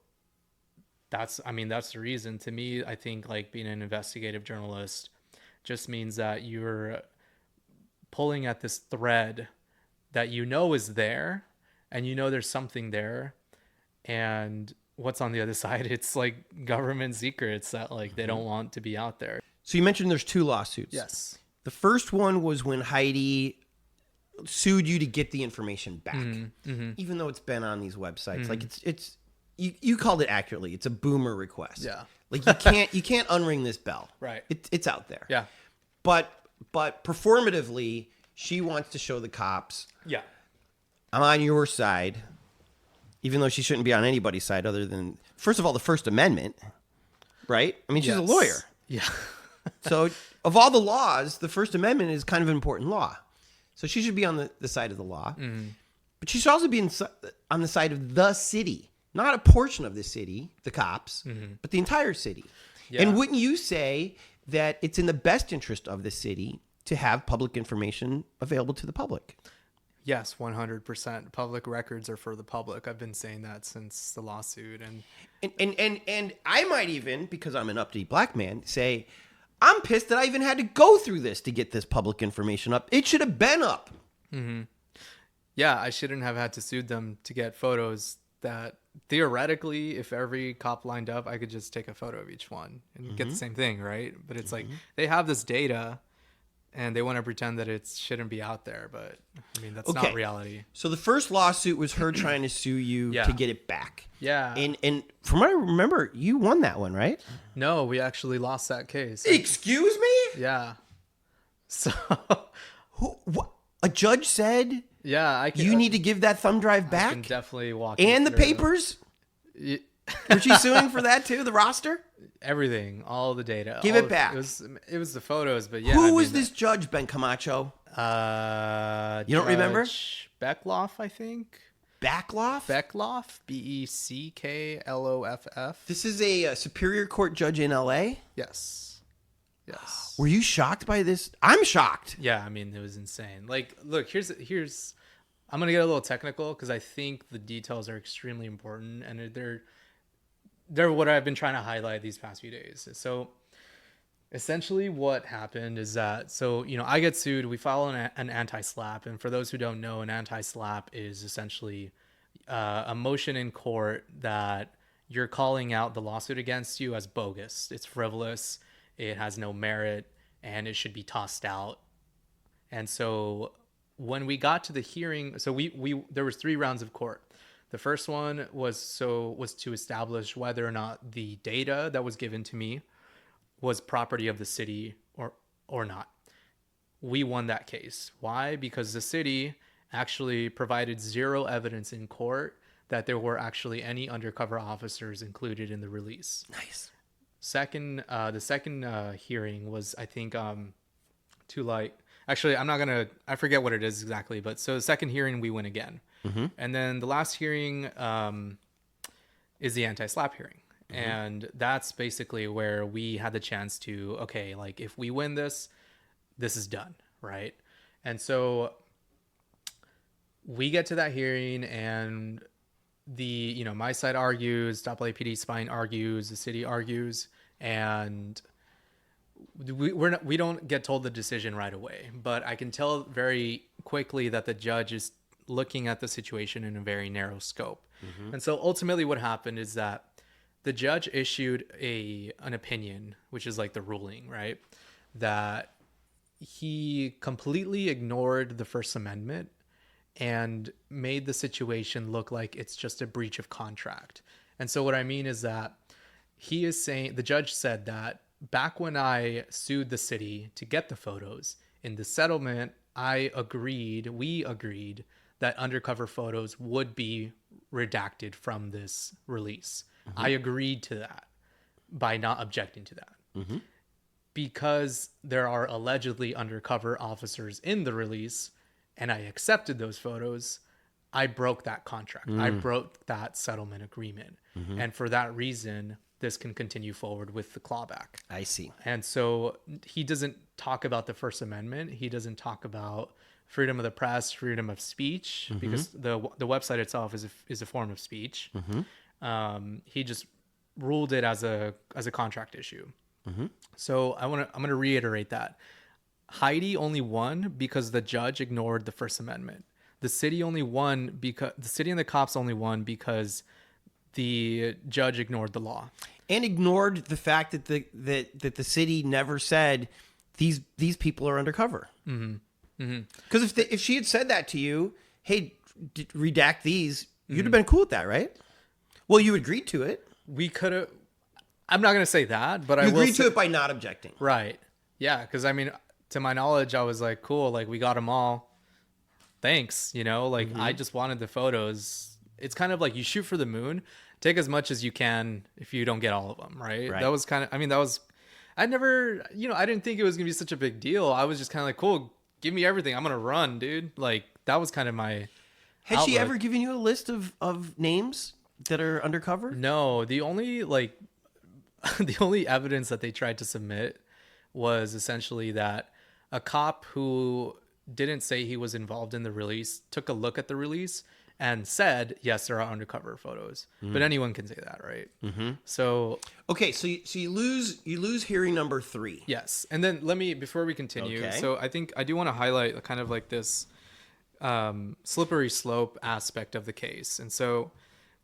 that's the reason. To me, I think like being an investigative journalist just means that you're pulling at this thread that you know is there, and you know there's something there, and what's on the other side, it's like government secrets that like they don't want to be out there. So you mentioned there's 2 lawsuits. Yes. The first one was when Heidi sued you to get the information back, even though it's been on these websites. Like it's you called it accurately. It's a boomer request. Yeah. Like you can't unring this bell. Right. It's out there. Yeah. But performatively, she wants to show the cops. Yeah. I'm on your side, even though she shouldn't be on anybody's side other than, first of all, the First Amendment, right? I mean, she's a lawyer. Yeah. So of all the laws, the First Amendment is kind of an important law. So she should be on the side of the law. But she should also be on the side of the city, not a portion of the city, the cops, but the entire city. Yeah. And wouldn't you say that it's in the best interest of the city to have public information available to the public? Yes, 100%. Public records are for the public. I've been saying that since the lawsuit. And I might even, because I'm an upbeat black man, say, I'm pissed that I even had to go through this to get this public information up. It should have been up. Yeah, I shouldn't have had to sue them to get photos that theoretically, if every cop lined up, I could just take a photo of each one and get the same thing, right? But it's like they have this data and they want to pretend that it shouldn't be out there. But I mean, that's not reality. So the first lawsuit was her trying to sue you to get it back. Yeah. And from what I remember, you won that one, right? No, we actually lost that case. Excuse me? Yeah. So what? A judge said, yeah, you need to give that thumb drive back? I can definitely walk and the papers? Were she suing for that too, the roster? Everything, all the data. Give it back. It was the photos, but yeah. Who was this judge, Ben Camacho? You don't remember? Beckloff, I think. Beckloff? Beckloff, Beckloff. This is a Superior Court judge in LA? Yes. Yes. Were you shocked by this? I'm shocked. Yeah, I mean, it was insane. Like, look, here's I'm gonna get a little technical because I think the details are extremely important, and they're what I've been trying to highlight these past few days. So essentially what happened is that, so, I get sued, we file an anti-SLAPP. And for those who don't know, an anti-SLAPP is essentially a motion in court that you're calling out the lawsuit against you as bogus. It's frivolous, it has no merit, and it should be tossed out. And so when we got to the hearing, so we there was 3 rounds of court. The first one was to establish whether or not the data that was given to me was property of the city or not. We won that case. Why? Because the city actually provided 0 evidence in court that there were actually any undercover officers included in the release. Nice. The second hearing was, I think, actually, I forget what it is exactly, but so the second hearing we win again. Mm-hmm. And then the last hearing is the anti-SLAPP hearing. Mm-hmm. And that's basically where we had the chance to, okay, like, if we win this is done, right? And so we get to that hearing, and my side argues, LAPD spine argues, the city argues, and we don't get told the decision right away. But I can tell very quickly that the judge is looking at the situation in a very narrow scope. Mm-hmm. And so ultimately what happened is that the judge issued an opinion, which is like the ruling, right? That he completely ignored the First Amendment and made the situation look like it's just a breach of contract. And so what I mean is that the judge said that back when I sued the city to get the photos, in the settlement, we agreed that undercover photos would be redacted from this release. Mm-hmm. I agreed to that by not objecting to that. Mm-hmm. Because there are allegedly undercover officers in the release, and I accepted those photos, I broke that contract. I broke that settlement agreement. Mm-hmm. And for that reason, this can continue forward with the clawback. I see. And so he doesn't talk about the First Amendment. He doesn't talk about freedom of the press, freedom of speech, mm-hmm. because the website itself is a form of speech. Mm-hmm. He just ruled it as a contract issue. Mm-hmm. So I'm gonna reiterate that Heidi only won because the judge ignored the First Amendment. The city only won because the city and the cops only won because the judge ignored the law and ignored the fact that the city never said these people are undercover. Mm-hmm. Because if she had said that to you, hey, redact these, you'd have been cool with that, right? Well, you agreed to it. We could have. I'm not going to say that, but you agreed to it by not objecting. Right. Yeah, because I mean, to my knowledge, I was like, cool, like, we got them all. Thanks, mm-hmm. I just wanted the photos. It's kind of like you shoot for the moon, take as much as you can if you don't get all of them, right? That was kind of, I didn't think it was going to be such a big deal. I was just kind of like, cool, give me everything. I'm going to run, dude. Like, that was kind of my Has outlook. She ever given you a list of names that are undercover? No, the only evidence that they tried to submit was essentially that a cop who didn't say he was involved in the release took a look at the release and said, yes, there are undercover photos. But anyone can say that, right? Mm-hmm. So okay, so you lose hearing number 3. Yes, and then before we continue. Okay. So I think I do want to highlight kind of like this slippery slope aspect of the case. And so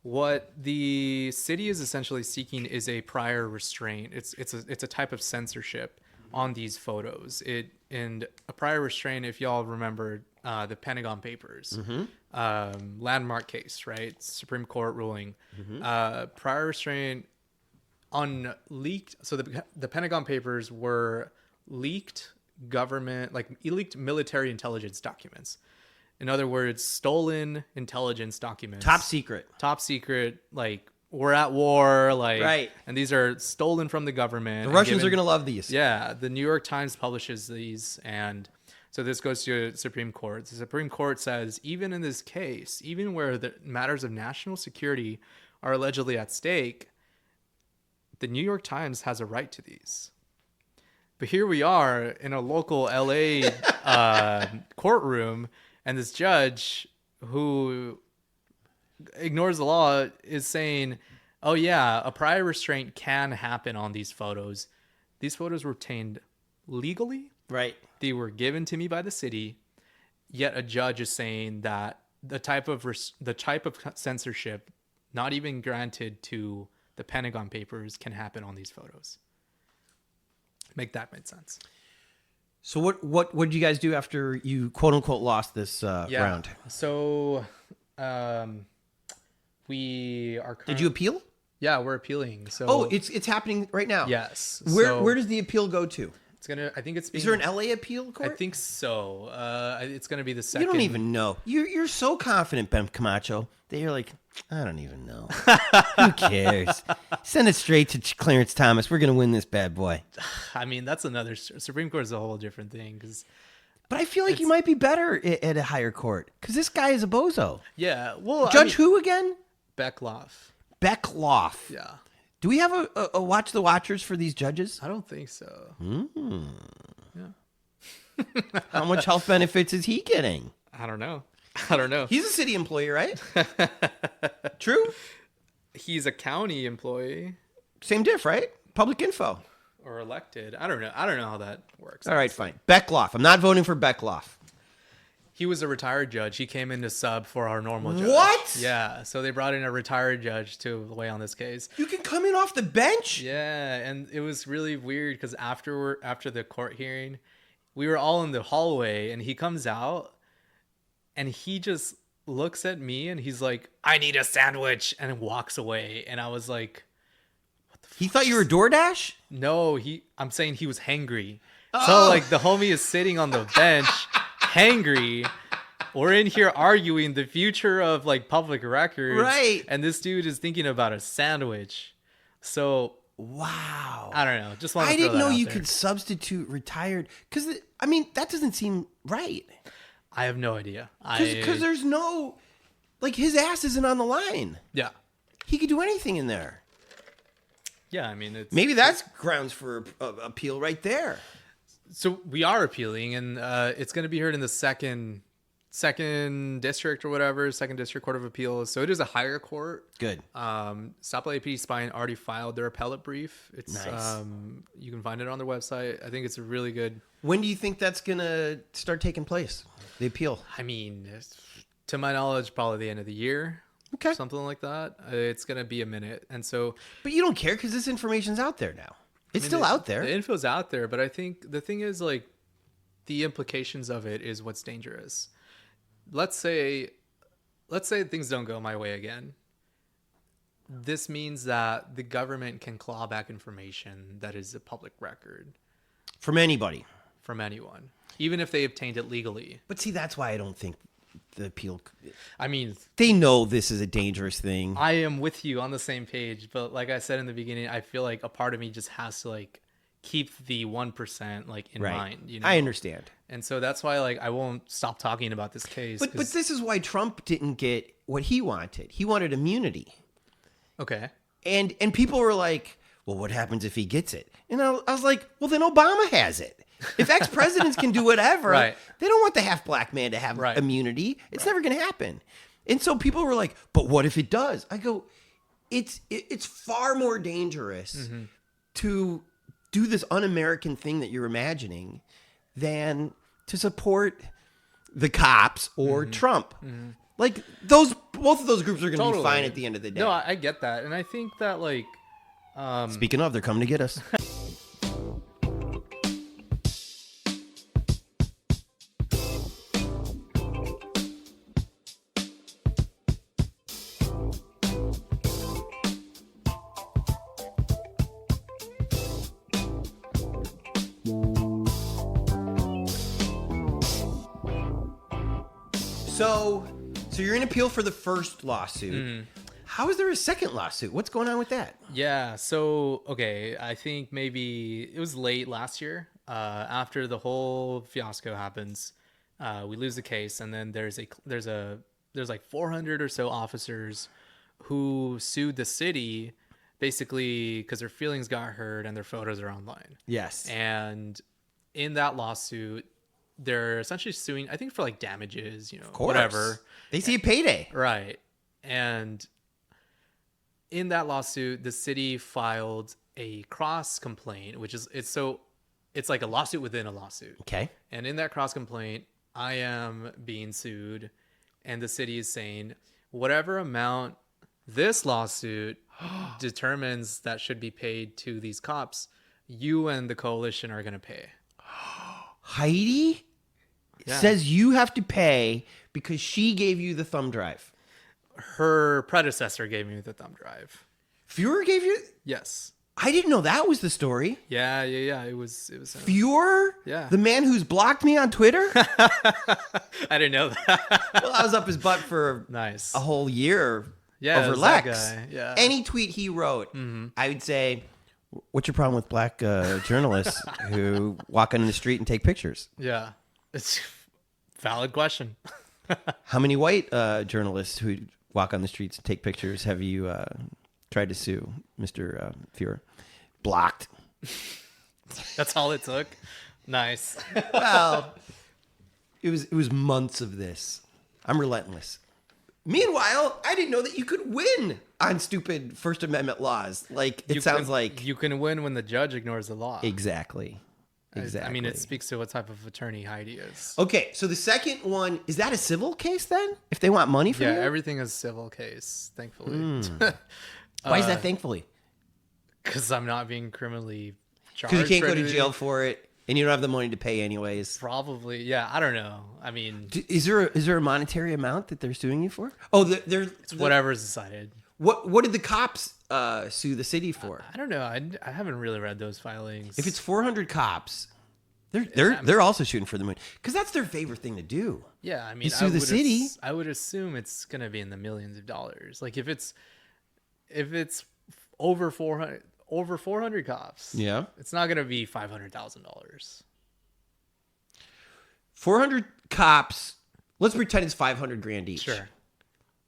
what the city is essentially seeking is a prior restraint. It's a type of censorship on these photos. And a prior restraint, if y'all remember the Pentagon Papers, landmark case, right? Supreme Court ruling. Prior restraint on leaked. So the Pentagon Papers were leaked leaked military intelligence documents. In other words, stolen intelligence documents. Top secret, like, we're at war, like, right. And these are stolen from the government. The Russians are going to love these. Yeah. The New York Times publishes these. And so this goes to the Supreme Court. The Supreme Court says, even in this case, even where the matters of national security are allegedly at stake, the New York Times has a right to these. But here we are in a local LA courtroom, and this judge who ignores the law is saying, oh yeah, a prior restraint can happen on these photos. These photos were obtained legally. Right. They were given to me by the city. Yet a judge is saying that the type of censorship not even granted to the Pentagon Papers can happen on these photos. Make that make sense. So what did you guys do after you quote unquote lost this round? So we are. Did you appeal? Yeah, we're appealing. So it's happening right now. Yes. Where does the appeal go to? It's gonna. I think it's. Is there an LA appeal court? I think so. It's gonna be the second. You don't even know. You're so confident, Ben Camacho, that you're like, I don't even know. Who cares? Send it straight to Clarence Thomas. We're gonna win this bad boy. I mean, that's another Supreme Court is a whole different thing But I feel like you might be better at a higher court because this guy is a bozo. Yeah. Well, Judge who again? Beckloff. Beckloff. Yeah. Do we have a watch the watchers for these judges? I don't think so. Yeah. How much health benefits is he getting? I don't know. He's a city employee, right? True? He's a county employee. Same diff, right? Public info. Or elected. I don't know how that works. All right, fine. Beckloff. I'm not voting for Beckloff. He was a retired judge. He came in to sub for our normal judge. What? Yeah. So they brought in a retired judge to weigh on this case. You can come in off the bench? Yeah. And it was really weird because after the court hearing, we were all in the hallway and he comes out and he just looks at me and he's like, I need a sandwich, and walks away. And I was like, what the fuck? He thought you were DoorDash? No, I'm saying he was hangry. Oh. So like the homie is sitting on the bench hangry. We're in here arguing the future of like public records. Right. And this dude is thinking about a sandwich. So wow. I don't know. Just want to I didn't know you there. could substitute retired because that doesn't seem right. I have no idea. Because there's no, like, his ass isn't on the line. Yeah. He could do anything in there. Yeah, I mean, maybe that's grounds for appeal right there. So we are appealing, and it's going to be heard in the second district or whatever, second district court of appeals. So it is a higher court. Good. Stop LAPD Spine already filed their appellate brief. It's nice. You can find it on their website. I think it's a really good. When do you think that's gonna start taking place? The appeal. I mean, to my knowledge, probably the end of the year. Okay. Something like that. It's gonna be a minute, and so. But you don't care because this information's out there now. It's still out there. The info's out there, but I think the thing is, like, the implications of it is what's dangerous. Let's say things don't go my way again. This means that the government can claw back information that is a public record. From anybody. From anyone. Even if they obtained it legally. But see, that's why I don't think the appeal... I mean... They know this is a dangerous thing. I am with you on the same page, but like I said in the beginning, I feel like a part of me just has to, like, keep the 1% like in mind. You know? I understand. And so that's why, like, I won't stop talking about this case. But this is why Trump didn't get what he wanted. He wanted immunity. Okay. And people were like, well, what happens if he gets it? And I was like, well, then Obama has it. If ex-presidents can do whatever, right. They don't want the half-black man to have immunity. It's never going to happen. And so people were like, but what if it does? I go, it's far more dangerous to do this un-American thing that you're imagining than to support the cops or Trump. Like, both of those groups are going to be fine at the end of the day. No, I get that. And I think that, like... Speaking of, they're coming to get us. So you're in appeal for the first lawsuit. How is there a second lawsuit? What's going on with that? Yeah. So, okay. I think maybe it was late last year. After the whole fiasco happens, we lose the case. And then there's like 400 or so officers who sued the city basically because their feelings got hurt and their photos are online. Yes. And in that lawsuit, they're essentially suing, I think, for like damages, Of course. whatever. They see a payday. Right. And in that lawsuit, the city filed a cross complaint, which is it's like a lawsuit within a lawsuit. Okay. And in that cross complaint, I am being sued, and the city is saying whatever amount this lawsuit determines that should be paid to these cops, you and the coalition are going to pay. Heidi says you have to pay because she gave you the thumb drive. Her predecessor gave me the thumb drive. Fuhrer gave you? Yes. I didn't know that was the story. Yeah. It was Fuhrer? Yeah. The man who's blocked me on Twitter? I didn't know that. Well, I was up his butt for nice. a whole year Yeah, over it was that Lex. guy. Yeah. Any tweet he wrote, I would say, what's your problem with black journalists who walk on the street and take pictures? Yeah. It's a valid question. How many white journalists who walk on the streets and take pictures have you tried to sue, Mr. Fuhrer? Blocked. That's all it took. Nice. Well, it was months of this. I'm relentless. Meanwhile, I didn't know that you could win on stupid First Amendment laws. Like, it sounds like... You can win when the judge ignores the law. Exactly. I mean, it speaks to what type of attorney Heidi is. Okay, so the second one, is that a civil case then? If they want money from you? Yeah, everything is civil case, thankfully. Why is that thankfully? Because I'm not being criminally charged. Because you can't go to jail for it, and you don't have the money to pay anyways. Probably, yeah. I don't know. I mean, Is there a monetary amount that they're suing you for? Oh, it's whatever's decided. What did the cops sue the city for? I don't know. I haven't really read those filings. If it's 400 cops, they're also shooting for the moon because that's their favorite thing to do. Yeah, I mean, sue the city. I would assume it's gonna be in the millions of dollars. Like if it's over 400 cops. Yeah, it's not gonna be $500,000. 400 cops. Let's pretend it's 500 grand each. Sure.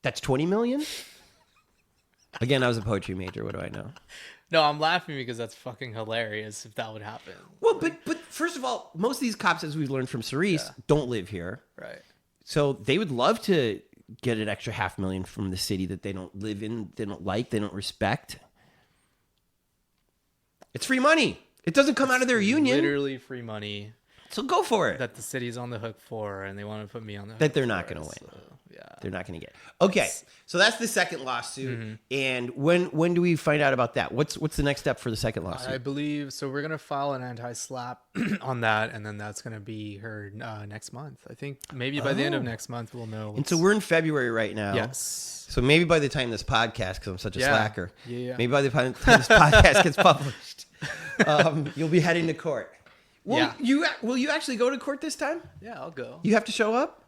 That's 20 million. Again, I was a poetry major. What do I know? No, I'm laughing because that's fucking hilarious if that would happen. Well, but first of all, most of these cops, as we've learned from Cerise, don't live here. Right. So they would love to get an extra $500,000 from the city that they don't live in, they don't like, they don't respect. It's free money. It doesn't come out of their union. Literally free money. So go for it. That the city's on the hook for, and they want to put me on the hook that they're not going to win. So, yeah. They're not going to get. Okay, so that's the second lawsuit. And when do we find out about that? What's the next step for the second lawsuit? I believe so. We're gonna file an anti-SLAPP on that, and then that's gonna be heard next month. I think maybe by the end of next month we'll know. And so we're in February right now. Yes. So maybe by the time this podcast, because I'm such a slacker, maybe by the time this podcast gets published, you'll be heading to court. Will you actually go to court this time? Yeah, I'll go. You have to show up?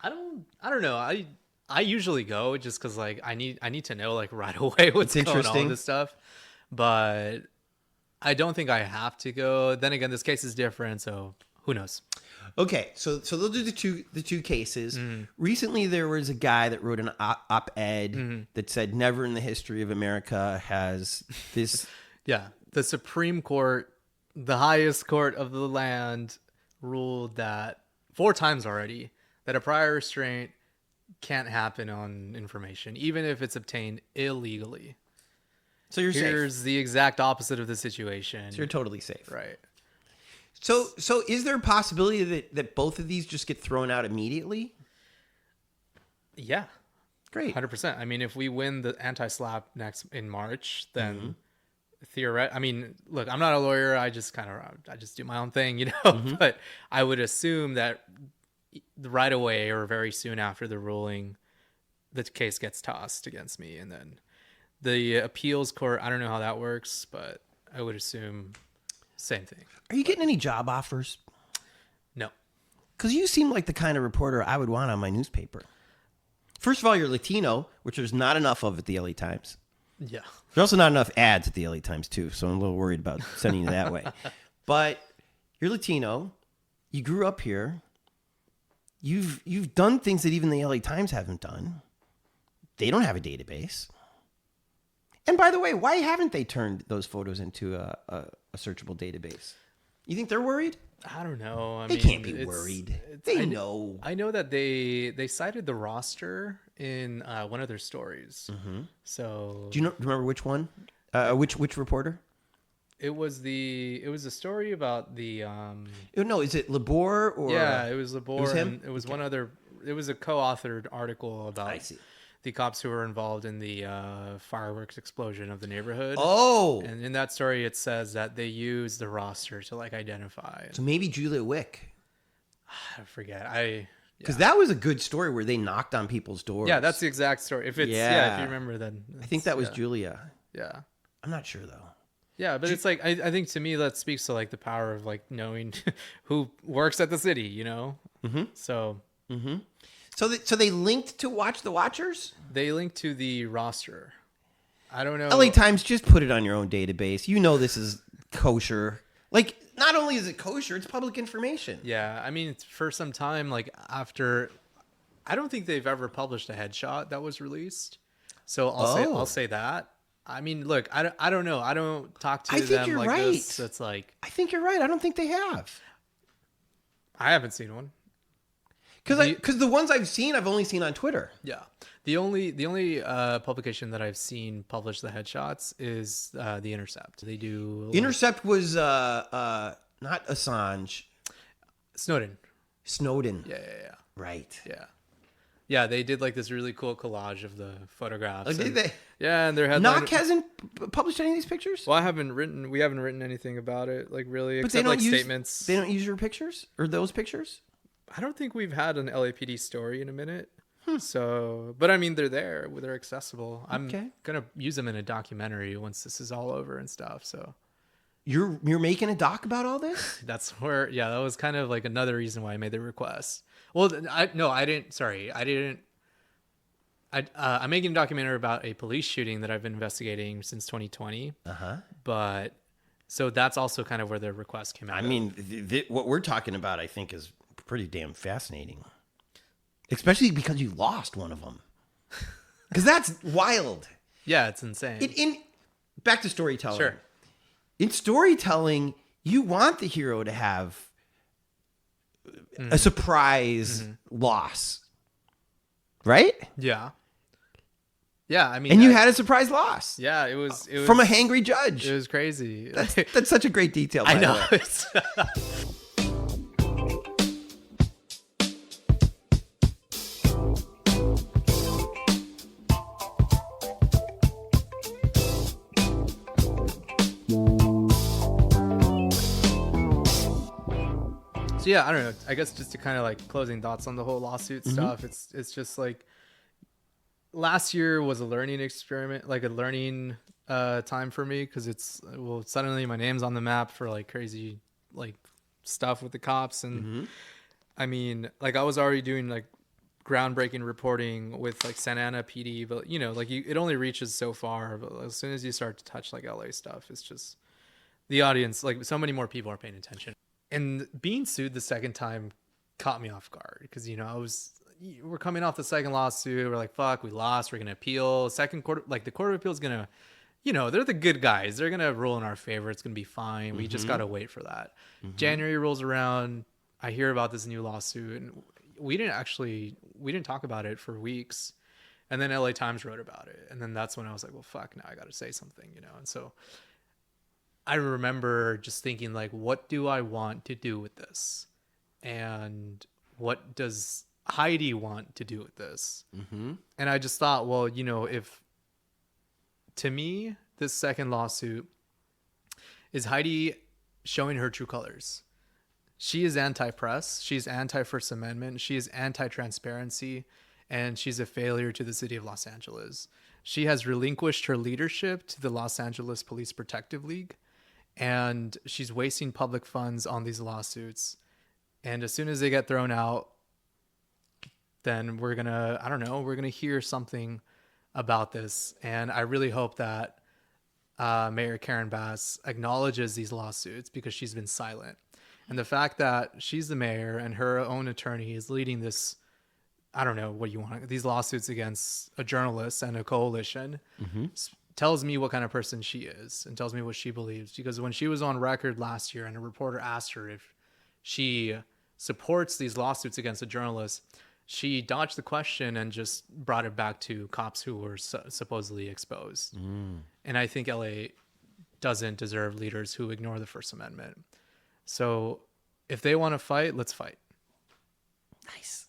I don't know. I usually go just because like I need to know like right away what's going on with this stuff, but I don't think I have to go. Then again, this case is different, so who knows? Okay, so they'll do the two cases. Recently, there was a guy that wrote an op-ed that said, "Never in the history of America has this." Yeah, the Supreme Court, the highest court of the land, ruled that 4 times already that a prior restraint can't happen on information, even if it's obtained illegally. So here's safe. The exact opposite of the situation. So you're totally safe, right? So is there a possibility that both of these just get thrown out immediately? Yeah, great, 100%. I mean, if we win the anti-SLAPP next in March, then theoretically, I mean, look, I'm not a lawyer. I just do my own thing, you know. But I would assume that right away or very soon after the ruling, the case gets tossed against me, and then the appeals court, I don't know how that works, but I would assume same thing. Are you getting any job offers? No. Because you seem like the kind of reporter I would want on my newspaper. First of all, you're Latino, which there's not enough of at the LA Times. Yeah. There's also not enough ads at the LA Times, too, so I'm a little worried about sending you that way. But you're Latino. You grew up here. You've done things that even the LA Times haven't done. They don't have a database. And by the way, why haven't they turned those photos into a searchable database? You think they're worried? I don't know. They can't be worried. They know. I know that they cited the roster in one of their stories. So Do you remember which one? Which reporter? it was a story about the No, is it Labor or? yeah, it was Labor. It was him? And it was one other. It was a co-authored article about I see. the cops who were involved in the fireworks explosion of the neighborhood. Oh, And in that story, it says that they used the roster to like identify. so maybe Julia Wick, I forget. because that was a good story where they knocked on people's doors. Yeah, that's the exact story. If it's Yeah. if you remember, then I think that was yeah. Julia. Yeah. I'm not sure though. Yeah, but it's like I think to me that speaks to like the power of like knowing who works at the city, you know. So So they linked to Watch the Watchers. they link to the roster. I don't know. LA Times, just put it on your own database. You know this is kosher. Like, not only is it kosher, it's public information. Yeah, I mean, for some time, like after, I don't think they've ever published a headshot that was released. So I'll say that. I mean, look, I don't know. I don't talk to I think them you're like right. this. It's like I think you're right. I don't think they have. I haven't seen one. Because the ones I've seen, I've only seen on Twitter. Yeah. The only publication that I've seen publish the headshots is The Intercept. They do Intercept was not Assange, Snowden. Snowden. Yeah. Right. Yeah, they did like this really cool collage of the photographs. Oh, did and- they? Yeah, and their headline. Knock hasn't published any of these pictures? Well, we haven't written anything about it, like really, But except like statements. They don't use your pictures? Or those pictures? I don't think we've had an LAPD story in a minute. So, but I mean, they're there. They're accessible. I'm gonna use them in a documentary once this is all over and stuff. So, You're making a doc about all this? that's where, yeah, that was kind of like another reason why I made the request. Well, I didn't. Sorry, I didn't. I'm making a documentary about a police shooting that I've been investigating since 2020. But so that's also kind of where the request came out. I mean, what we're talking about, I think, is pretty damn fascinating. Especially because you lost one of them. Because that's wild. Yeah, it's insane. Back to storytelling. Sure. In storytelling, you want the hero to have a surprise loss. Right? Yeah. Yeah, I mean, And you had a surprise loss. Yeah, it was From a hangry judge. It was crazy. That's such a great detail, by I know. the way. So yeah, I don't know. I guess just to kind of like closing thoughts on the whole lawsuit stuff. It's just like last year was a learning experiment, like a learning time for me, because suddenly my name's on the map for like crazy like stuff with the cops. And I mean, like I was already doing like groundbreaking reporting with like Santa Ana PD, but you know, like it only reaches so far. But as soon as you start to touch like LA stuff, it's just the audience, like so many more people are paying attention. And being sued the second time caught me off guard because, you know, we're coming off the second lawsuit. We're like, fuck, we lost. We're going to appeal. Second court, like the Court of Appeal is going to, you know, they're the good guys. They're going to rule in our favor. It's going to be fine. We just got to wait for that. January rolls around. I hear about this new lawsuit, and we didn't talk about it for weeks. And then LA Times wrote about it. And then that's when I was like, well, fuck, now I got to say something, you know? And so I remember just thinking like, what do I want to do with this? And what does Heidi want to do with this? And I just thought, well, you know, to me, this second lawsuit is Heidi showing her true colors. She is anti-press. She's anti-First Amendment. She is anti-transparency. And she's a failure to the city of Los Angeles. She has relinquished her leadership to the Los Angeles Police Protective League. And she's wasting public funds on these lawsuits. And as soon as they get thrown out, then we're going to hear something about this. And I really hope that Mayor Karen Bass acknowledges these lawsuits because she's been silent. And the fact that she's the mayor and her own attorney is leading this, I don't know what you want, these lawsuits against a journalist and a coalition, tells me what kind of person she is and tells me what she believes. Because when she was on record last year and a reporter asked her if she supports these lawsuits against the journalists, she dodged the question and just brought it back to cops who were supposedly exposed. And I think LA doesn't deserve leaders who ignore the First Amendment. So if they want to fight, let's fight. Nice.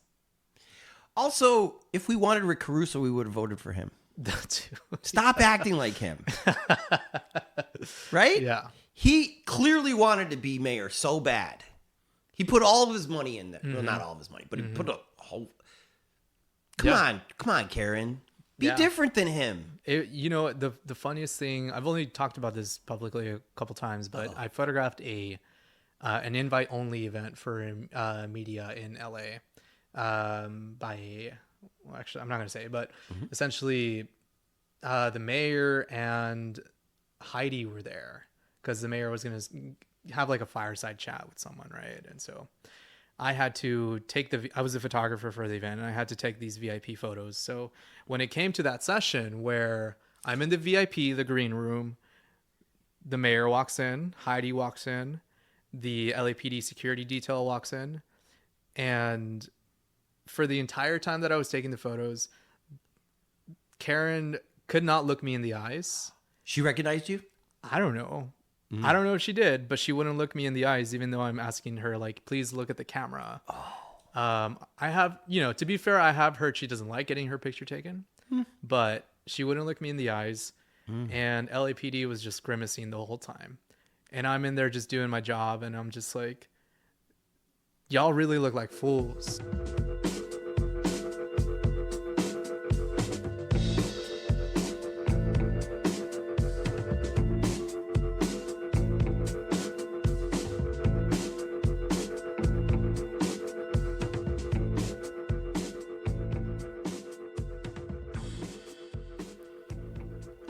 Also, if we wanted Rick Caruso, we would have voted for him. That too. Stop acting like him. Right? Yeah. He clearly wanted to be mayor so bad. He put all of his money in there. Well, not all of his money, but he put a whole... Come on, Karen. Be different than him. The funniest thing, I've only talked about this publicly a couple times, but I photographed an invite-only event for media in LA actually, I'm not going to say, but essentially the mayor and Heidi were there because the mayor was going to have like a fireside chat with someone, right? And so I had to I was a photographer for the event, and I had to take these VIP photos. So when it came to that session where I'm in the VIP, the green room, the mayor walks in, Heidi walks in, the LAPD security detail walks in, and for the entire time that I was taking the photos, Karen could not look me in the eyes. She recognized you? I don't know. I don't know if she did, but she wouldn't look me in the eyes, even though I'm asking her, like, please look at the camera. I have, to be fair, I have heard she doesn't like getting her picture taken, but she wouldn't look me in the eyes. And LAPD was just grimacing the whole time. And I'm in there just doing my job, and I'm just like, y'all really look like fools.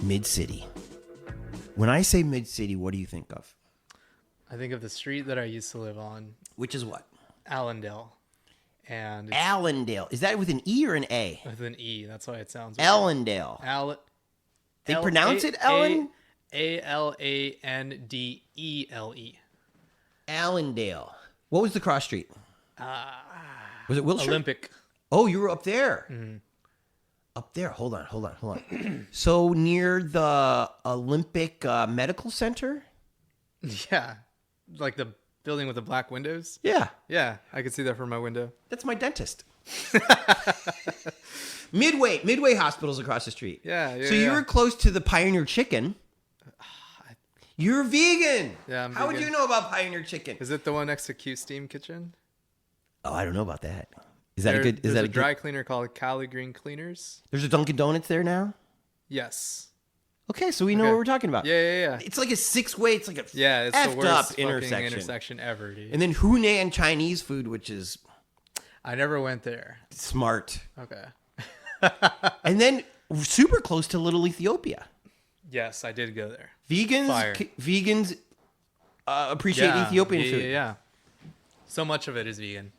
Mid-City. When I say Mid-City, what do you think of? I think of the street that I used to live on. Which is what? Allendale. And Allendale. Is that with an E or an A? With an E. That's why it sounds Allendale. They pronounce it Ellen? Alandele. Allendale. What was the cross street? Was it Wilshire? Olympic. Oh, you were up there. Up there. Hold on. So near the Olympic Medical Center? Yeah. Like the building with the black windows? Yeah. Yeah. I could see that from my window. That's my dentist. Midway Hospital's across the street. Yeah. So you were close to the Pioneer Chicken. You're vegan. Yeah, I'm How vegan. would you know about Pioneer Chicken? Is it the one next to Q Steam Kitchen? Oh, I don't know about that. Is that a good? Is that a dry cleaner called Cali Green Cleaners? There's a Dunkin' Donuts there now. Yes. Okay, so we know what we're talking about. Yeah. It's like a 6-way. It's like a it's the effed worst up fucking intersection ever, dude. And then Hunan Chinese food, which is I never went there. smart. Okay. And then super close to Little Ethiopia. Yes, I did go there. Vegans appreciate Ethiopian food. Yeah. So much of it is vegan.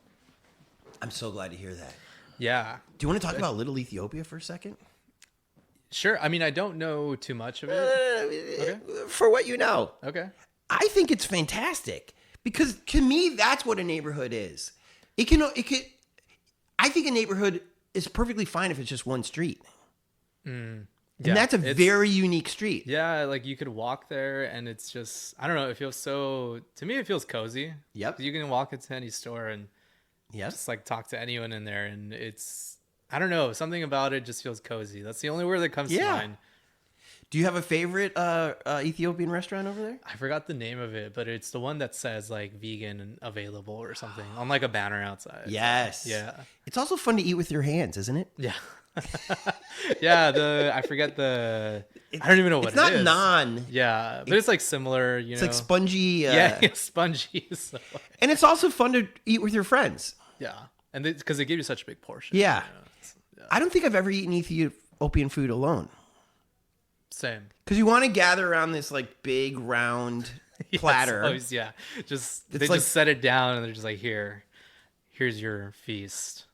I'm so glad to hear that. Yeah. Do you want to talk about Little Ethiopia for a second? Sure. I mean, I don't know too much of it. Okay. For what you know. Okay. I think it's fantastic because to me, that's what a neighborhood is. I think a neighborhood is perfectly fine if it's just one street. And that's a very unique street. Yeah, like you could walk there and it's just, I don't know, to me it feels cozy. Yep. You can walk into any store and just like talk to anyone in there, and it's, I don't know, something about it just feels cozy. That's the only word that comes to mind. Do you have a favorite Ethiopian restaurant over there? I forgot the name of it, but it's the one that says like vegan and available or something on like a banner outside. Yes. Yeah. It's also fun to eat with your hands, isn't it? Yeah. I forget I don't even know what it is. It's not naan. Yeah, but it's like similar, It's like spongy. Spongy. So. And it's also fun to eat with your friends. Yeah, and because they give you such a big portion. Yeah. I don't think I've ever eaten Ethiopian food alone. Same. Because you want to gather around this like big round platter. They just set it down and they're just like, here's your feast.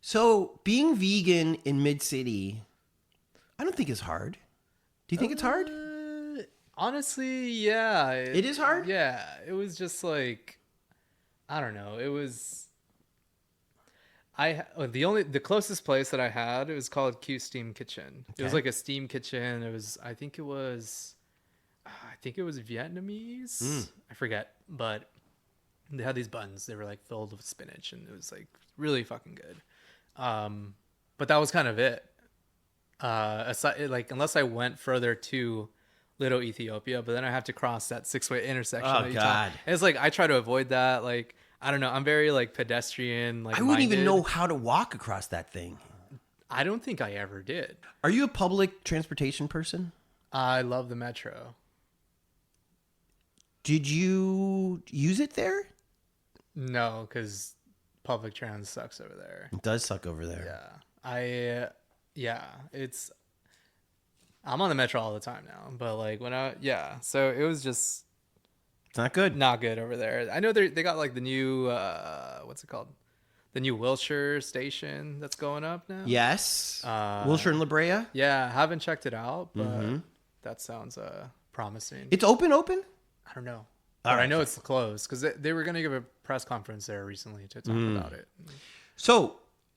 So being vegan in Mid-City, I don't think is hard. Do you think it's hard? Honestly, yeah. It is hard? Yeah. It was just like, I don't know. It was, the closest place that I had, it was called Q Steam Kitchen. It was like a steam kitchen. I think it was Vietnamese. I forget, but they had these buns. They were like filled with spinach, and it was like really fucking good. But that was kind of it. Aside, like, unless I went further to Little Ethiopia, but then I have to cross that 6-way intersection. Oh God! And it's like I try to avoid that. Like, I don't know. I'm very like pedestrian. Like, I wouldn't even know how to walk across that thing. I don't think I ever did. Are you a public transportation person? I love the metro. Did you use it there? No, because public trans sucks over there. It does suck over there. Yeah. I'm on the metro all the time now, but like so it was just, it's not good. Not good over there. I know they got like the new, what's it called? The new Wilshire station that's going up now. Yes. Wilshire and La Brea. Yeah, haven't checked it out, but that sounds promising. It's open? I don't know. But I know it's closed because they were going to give a press conference there recently to talk about it. So,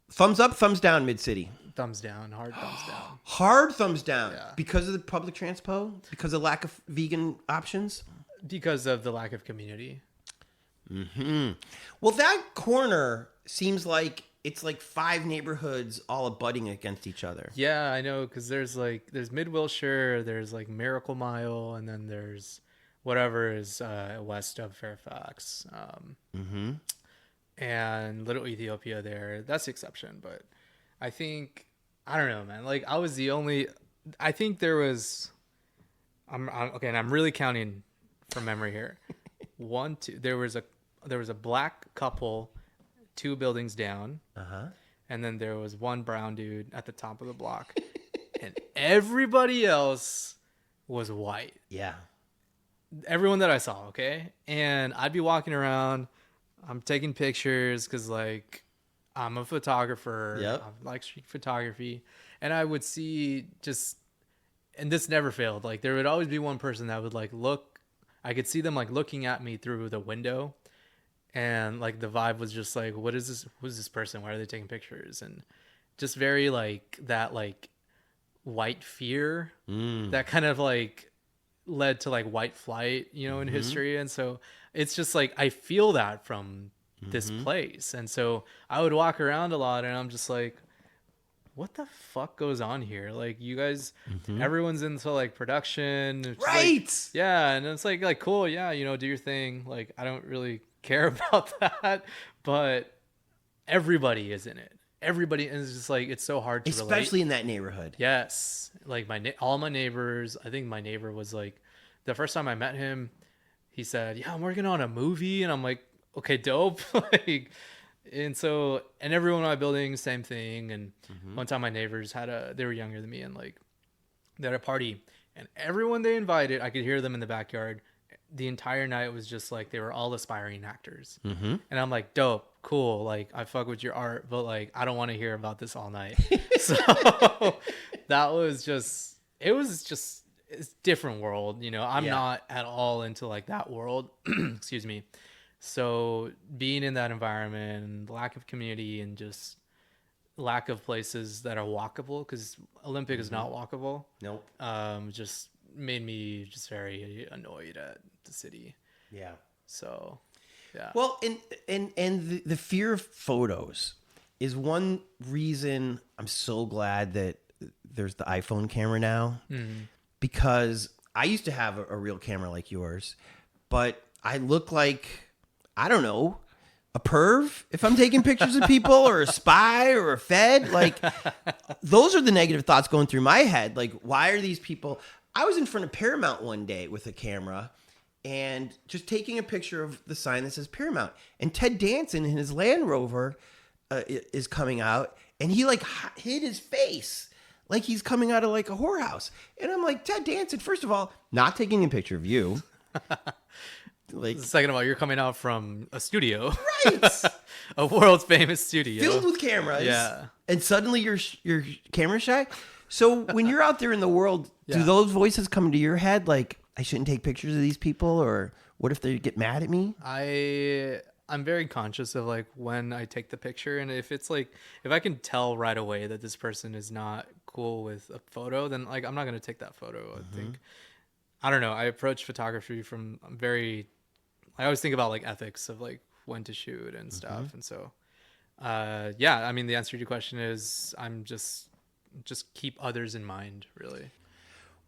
thumbs up, thumbs down, Mid-City? Thumbs down, hard thumbs down. Hard thumbs down? Yeah. Because of the public transpo? Because of lack of vegan options? Because of the lack of community. Well, that corner seems like it's like 5 neighborhoods all abutting against each other. Yeah, I know, because there's Mid Wilshire, there's like Miracle Mile, and then there's whatever is west of Fairfax. And Little Ethiopia there. That's the exception, but I don't know, man. Like, I think there was, okay, and I'm really counting from memory here. There was a black couple 2 buildings down. And then there was one brown dude at the top of the block. And everybody else was white. Yeah. Everyone that I saw, okay? And I'd be walking around, I'm taking pictures because, like, I'm a photographer. Yep. I like street photography. And I would see and this never failed. Like, there would always be one person that would, like, look. I could see them, like, looking at me through the window. And, like, the vibe was just, like, what is this? Who's this person? Why are they taking pictures? And just very, like, that, like, white fear that kind of, like, led to like white flight, in history. And so it's just like I feel that from this place. And so I would walk around a lot and I'm just like, what the fuck goes on here? Like, you guys, everyone's into like production. It's right. Like, yeah. And it's like cool. Yeah. Do your thing. Like, I don't really care about that, but everybody is in it. Everybody is just like, it's so hard to relate. Especially in that neighborhood. Yes. Like all my neighbors, I think my neighbor was like, the first time I met him, he said, yeah, I'm working on a movie. And I'm like, okay, dope. And everyone in my building, same thing. And one time my neighbors they were younger than me, and like they had a party, and everyone they invited, I could hear them in the backyard. The entire night was just like, they were all aspiring actors. And I'm like, dope, cool. Like, I fuck with your art, but like, I don't want to hear about this all night. So that was just, it's a different world. I'm not at all into like that world. Excuse me. So being in that environment and lack of community and just lack of places that are walkable, because Olympic is not walkable. Nope. Just made me just very annoyed at the city. Yeah. So, yeah. Well, and the fear of photos is one reason I'm so glad that there's the iPhone camera now, because I used to have a real camera like yours, but I look like, I don't know, a perv if I'm taking pictures of people, or a spy, or a fed. Like, those are the negative thoughts going through my head. Like, why are these people? I was in front of Paramount one day with a camera and just taking a picture of the sign that says Paramount. And Ted Danson in his Land Rover is coming out, and he like hid his face like he's coming out of like a whorehouse. And I'm like, Ted Danson, first of all, not taking a picture of you. Like, second of all, you're coming out from a studio, right? A world famous studio filled with cameras. Yeah. And suddenly you're camera shy. So when you're out there in the world, do Yeah. those voices come to your head? Like, I shouldn't take pictures of these people, or what if they get mad at me? I'm very conscious of like when I take the picture, and if it's like if I can tell right away that this person is not cool with a photo, then like I'm not gonna take that photo. I think I don't know. I approach photography from I always think about like ethics of like when to shoot and stuff, and so yeah. I mean, the answer to your question is I'm just keep others in mind, really.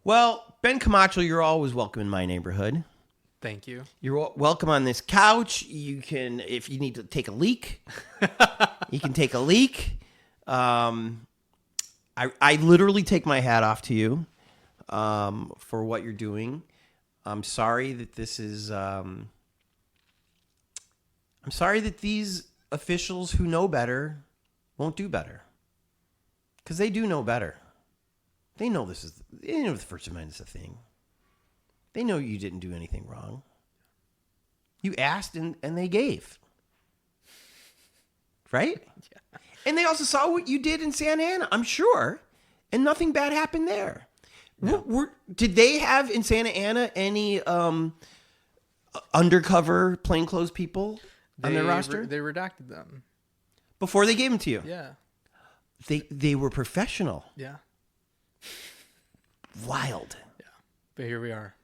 Well, Ben Camacho, you're always welcome in my neighborhood. Thank you. You're welcome on this couch. You can, if you need to take a leak, you can take a leak. I literally take my hat off to you for what you're doing. I'm sorry that this is. I'm sorry that these officials who know better won't do better, because they do know better. They know this is. They know the First Amendment's a thing. They know you didn't do anything wrong. You asked and they gave. Right? Yeah. And they also saw what you did in Santa Ana, I'm sure. And nothing bad happened there. No. Did they have in Santa Ana any undercover plainclothes people on their roster? They redacted them. Before they gave them to you? Yeah. They were professional. Yeah. Wild. Yeah. But here we are.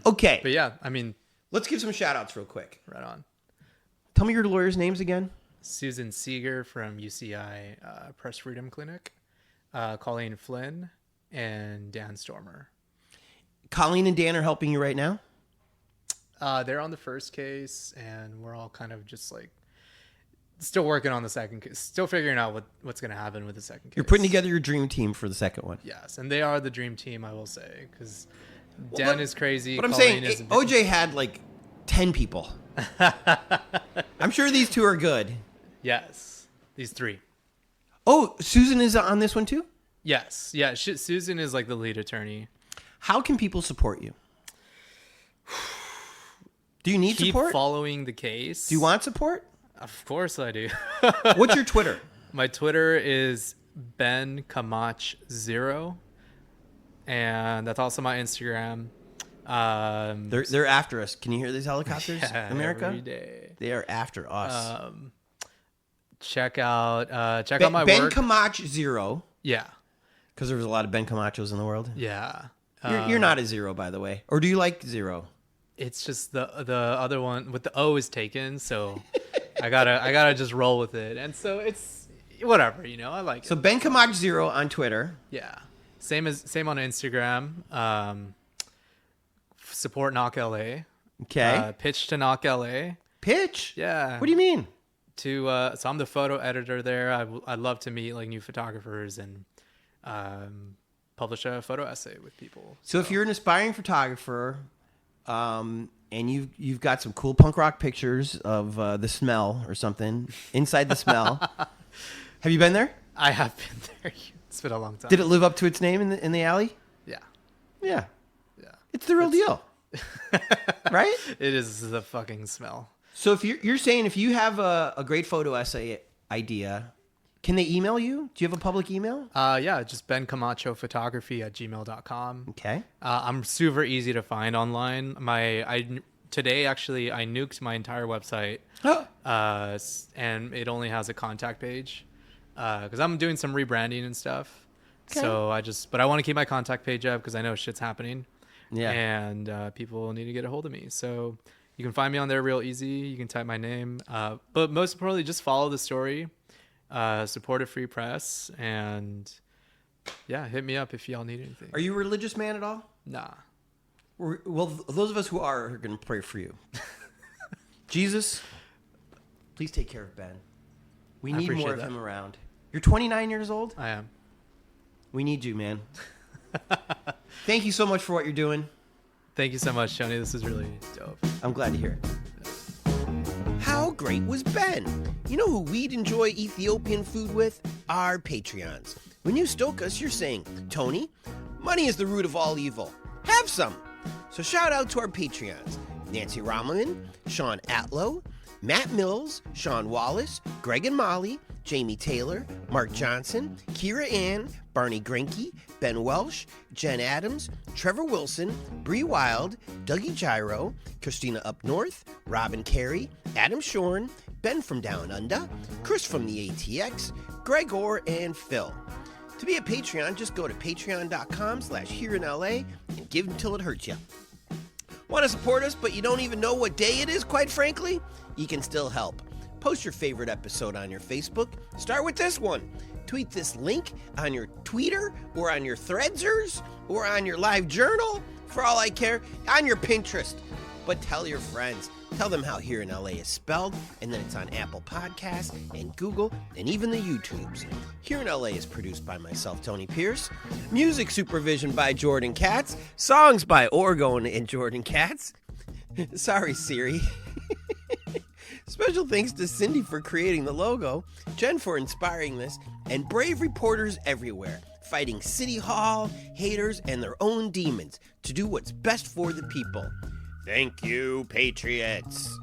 Okay. But yeah, I mean, let's give some shout outs real quick. right on. Tell me your lawyers' names again. Susan Seeger from UCI Press Freedom Clinic, Colleen Flynn, and Dan Stormer. Colleen and Dan are helping you right now? They're on the first case, and we're all kind of just like still working on the second case, still figuring out what's going to happen with the second case. You're putting together your dream team for the second one. Yes, and they are the dream team, I will say, because Dan is crazy. But I'm Colleen saying, OJ had like 10 people. I'm sure these two are good. Yes, these three. Oh, Susan is on this one too? Yes, yeah. Susan is like the lead attorney. How can people support you? Do you need Keep support? following the case. Do you want support? Of course I do. What's your Twitter? My Twitter is Ben Camacho 0, and that's also my Instagram. They're after us. Can you hear these helicopters, yeah, America? every day. They are after us. Check out my Ben work. Camacho 0. Yeah, Because there was a lot of Ben Camachos in the world. yeah. You're not a 0, by the way. Or do you like 0? It's just the other one with the O is taken, so I gotta just roll with it, and so it's whatever, I like it. So Ben Camacho 0 on Twitter. Yeah, same on Instagram. Support Knock LA. Okay. Pitch to Knock LA. Pitch? Yeah. What do you mean? So I'm the photo editor there. I'd love to meet like new photographers and publish a photo essay with people. So if you're an aspiring photographer, and you've got some cool punk rock pictures of the Smell or something inside the Smell, have you been there? I have been there. It's been a long time. Did it live up to its name in the alley? Yeah. Yeah. Yeah. It's the real deal, right? It is the fucking Smell. So if you're saying if you have a great photo essay idea, can they email you? Do you have a public email? Yeah, just bencamachophotography@gmail.com. Okay. I'm super easy to find online. Today actually I nuked my entire website, and it only has a contact page, because I'm doing some rebranding and stuff. Okay. So but I want to keep my contact page up because I know shit's happening. Yeah. And people need to get a hold of me. So you can find me on there real easy. You can type my name, but most importantly, just follow the story. Support a free press, and yeah, hit me up if y'all need anything. Are you a religious man at all? Nah. Well, those of us who are going to pray for you. Jesus, please take care of Ben. We need more of him around. You're 29 years old? I am. We need you, man. Thank you so much for what you're doing. Thank you so much, Tony. This is really dope. I'm glad to hear it. How great was Ben? You know who we'd enjoy Ethiopian food with? Our Patreons. When you stoke us, you're saying, Tony, money is the root of all evil. Have some. So shout out to our Patreons. Nancy Rommelman, Sean Atlow, Matt Mills, Sean Wallace, Greg and Molly, Jamie Taylor, Mark Johnson, Kira Ann, Barney Grinke, Ben Welsh, Jen Adams, Trevor Wilson, Bree Wild, Dougie Gyro, Christina Up North, Robin Carey, Adam Shorn, Ben from Down Under, Chris from the ATX, Greg Orr, and Phil. To be a Patreon, just go to patreon.com/hereinla and give until it hurts you. Want to support us, but you don't even know what day it is, quite frankly? You can still help. Post your favorite episode on your Facebook. Start with this one. Tweet this link on your Twitter or on your Threadsers or on your live journal, for all I care, on your Pinterest. But tell your friends. Tell them how Here in LA is spelled, and then it's on Apple Podcasts and Google and even the YouTubes. Here in LA is produced by myself, Tony Pierce. Music supervision by Jordan Katz. Songs by Orgone and Jordan Katz. Sorry, Siri. Special thanks to Cindy for creating the logo, Jen for inspiring this, and brave reporters everywhere, fighting City Hall, haters, and their own demons to do what's best for the people. Thank you, Patriots.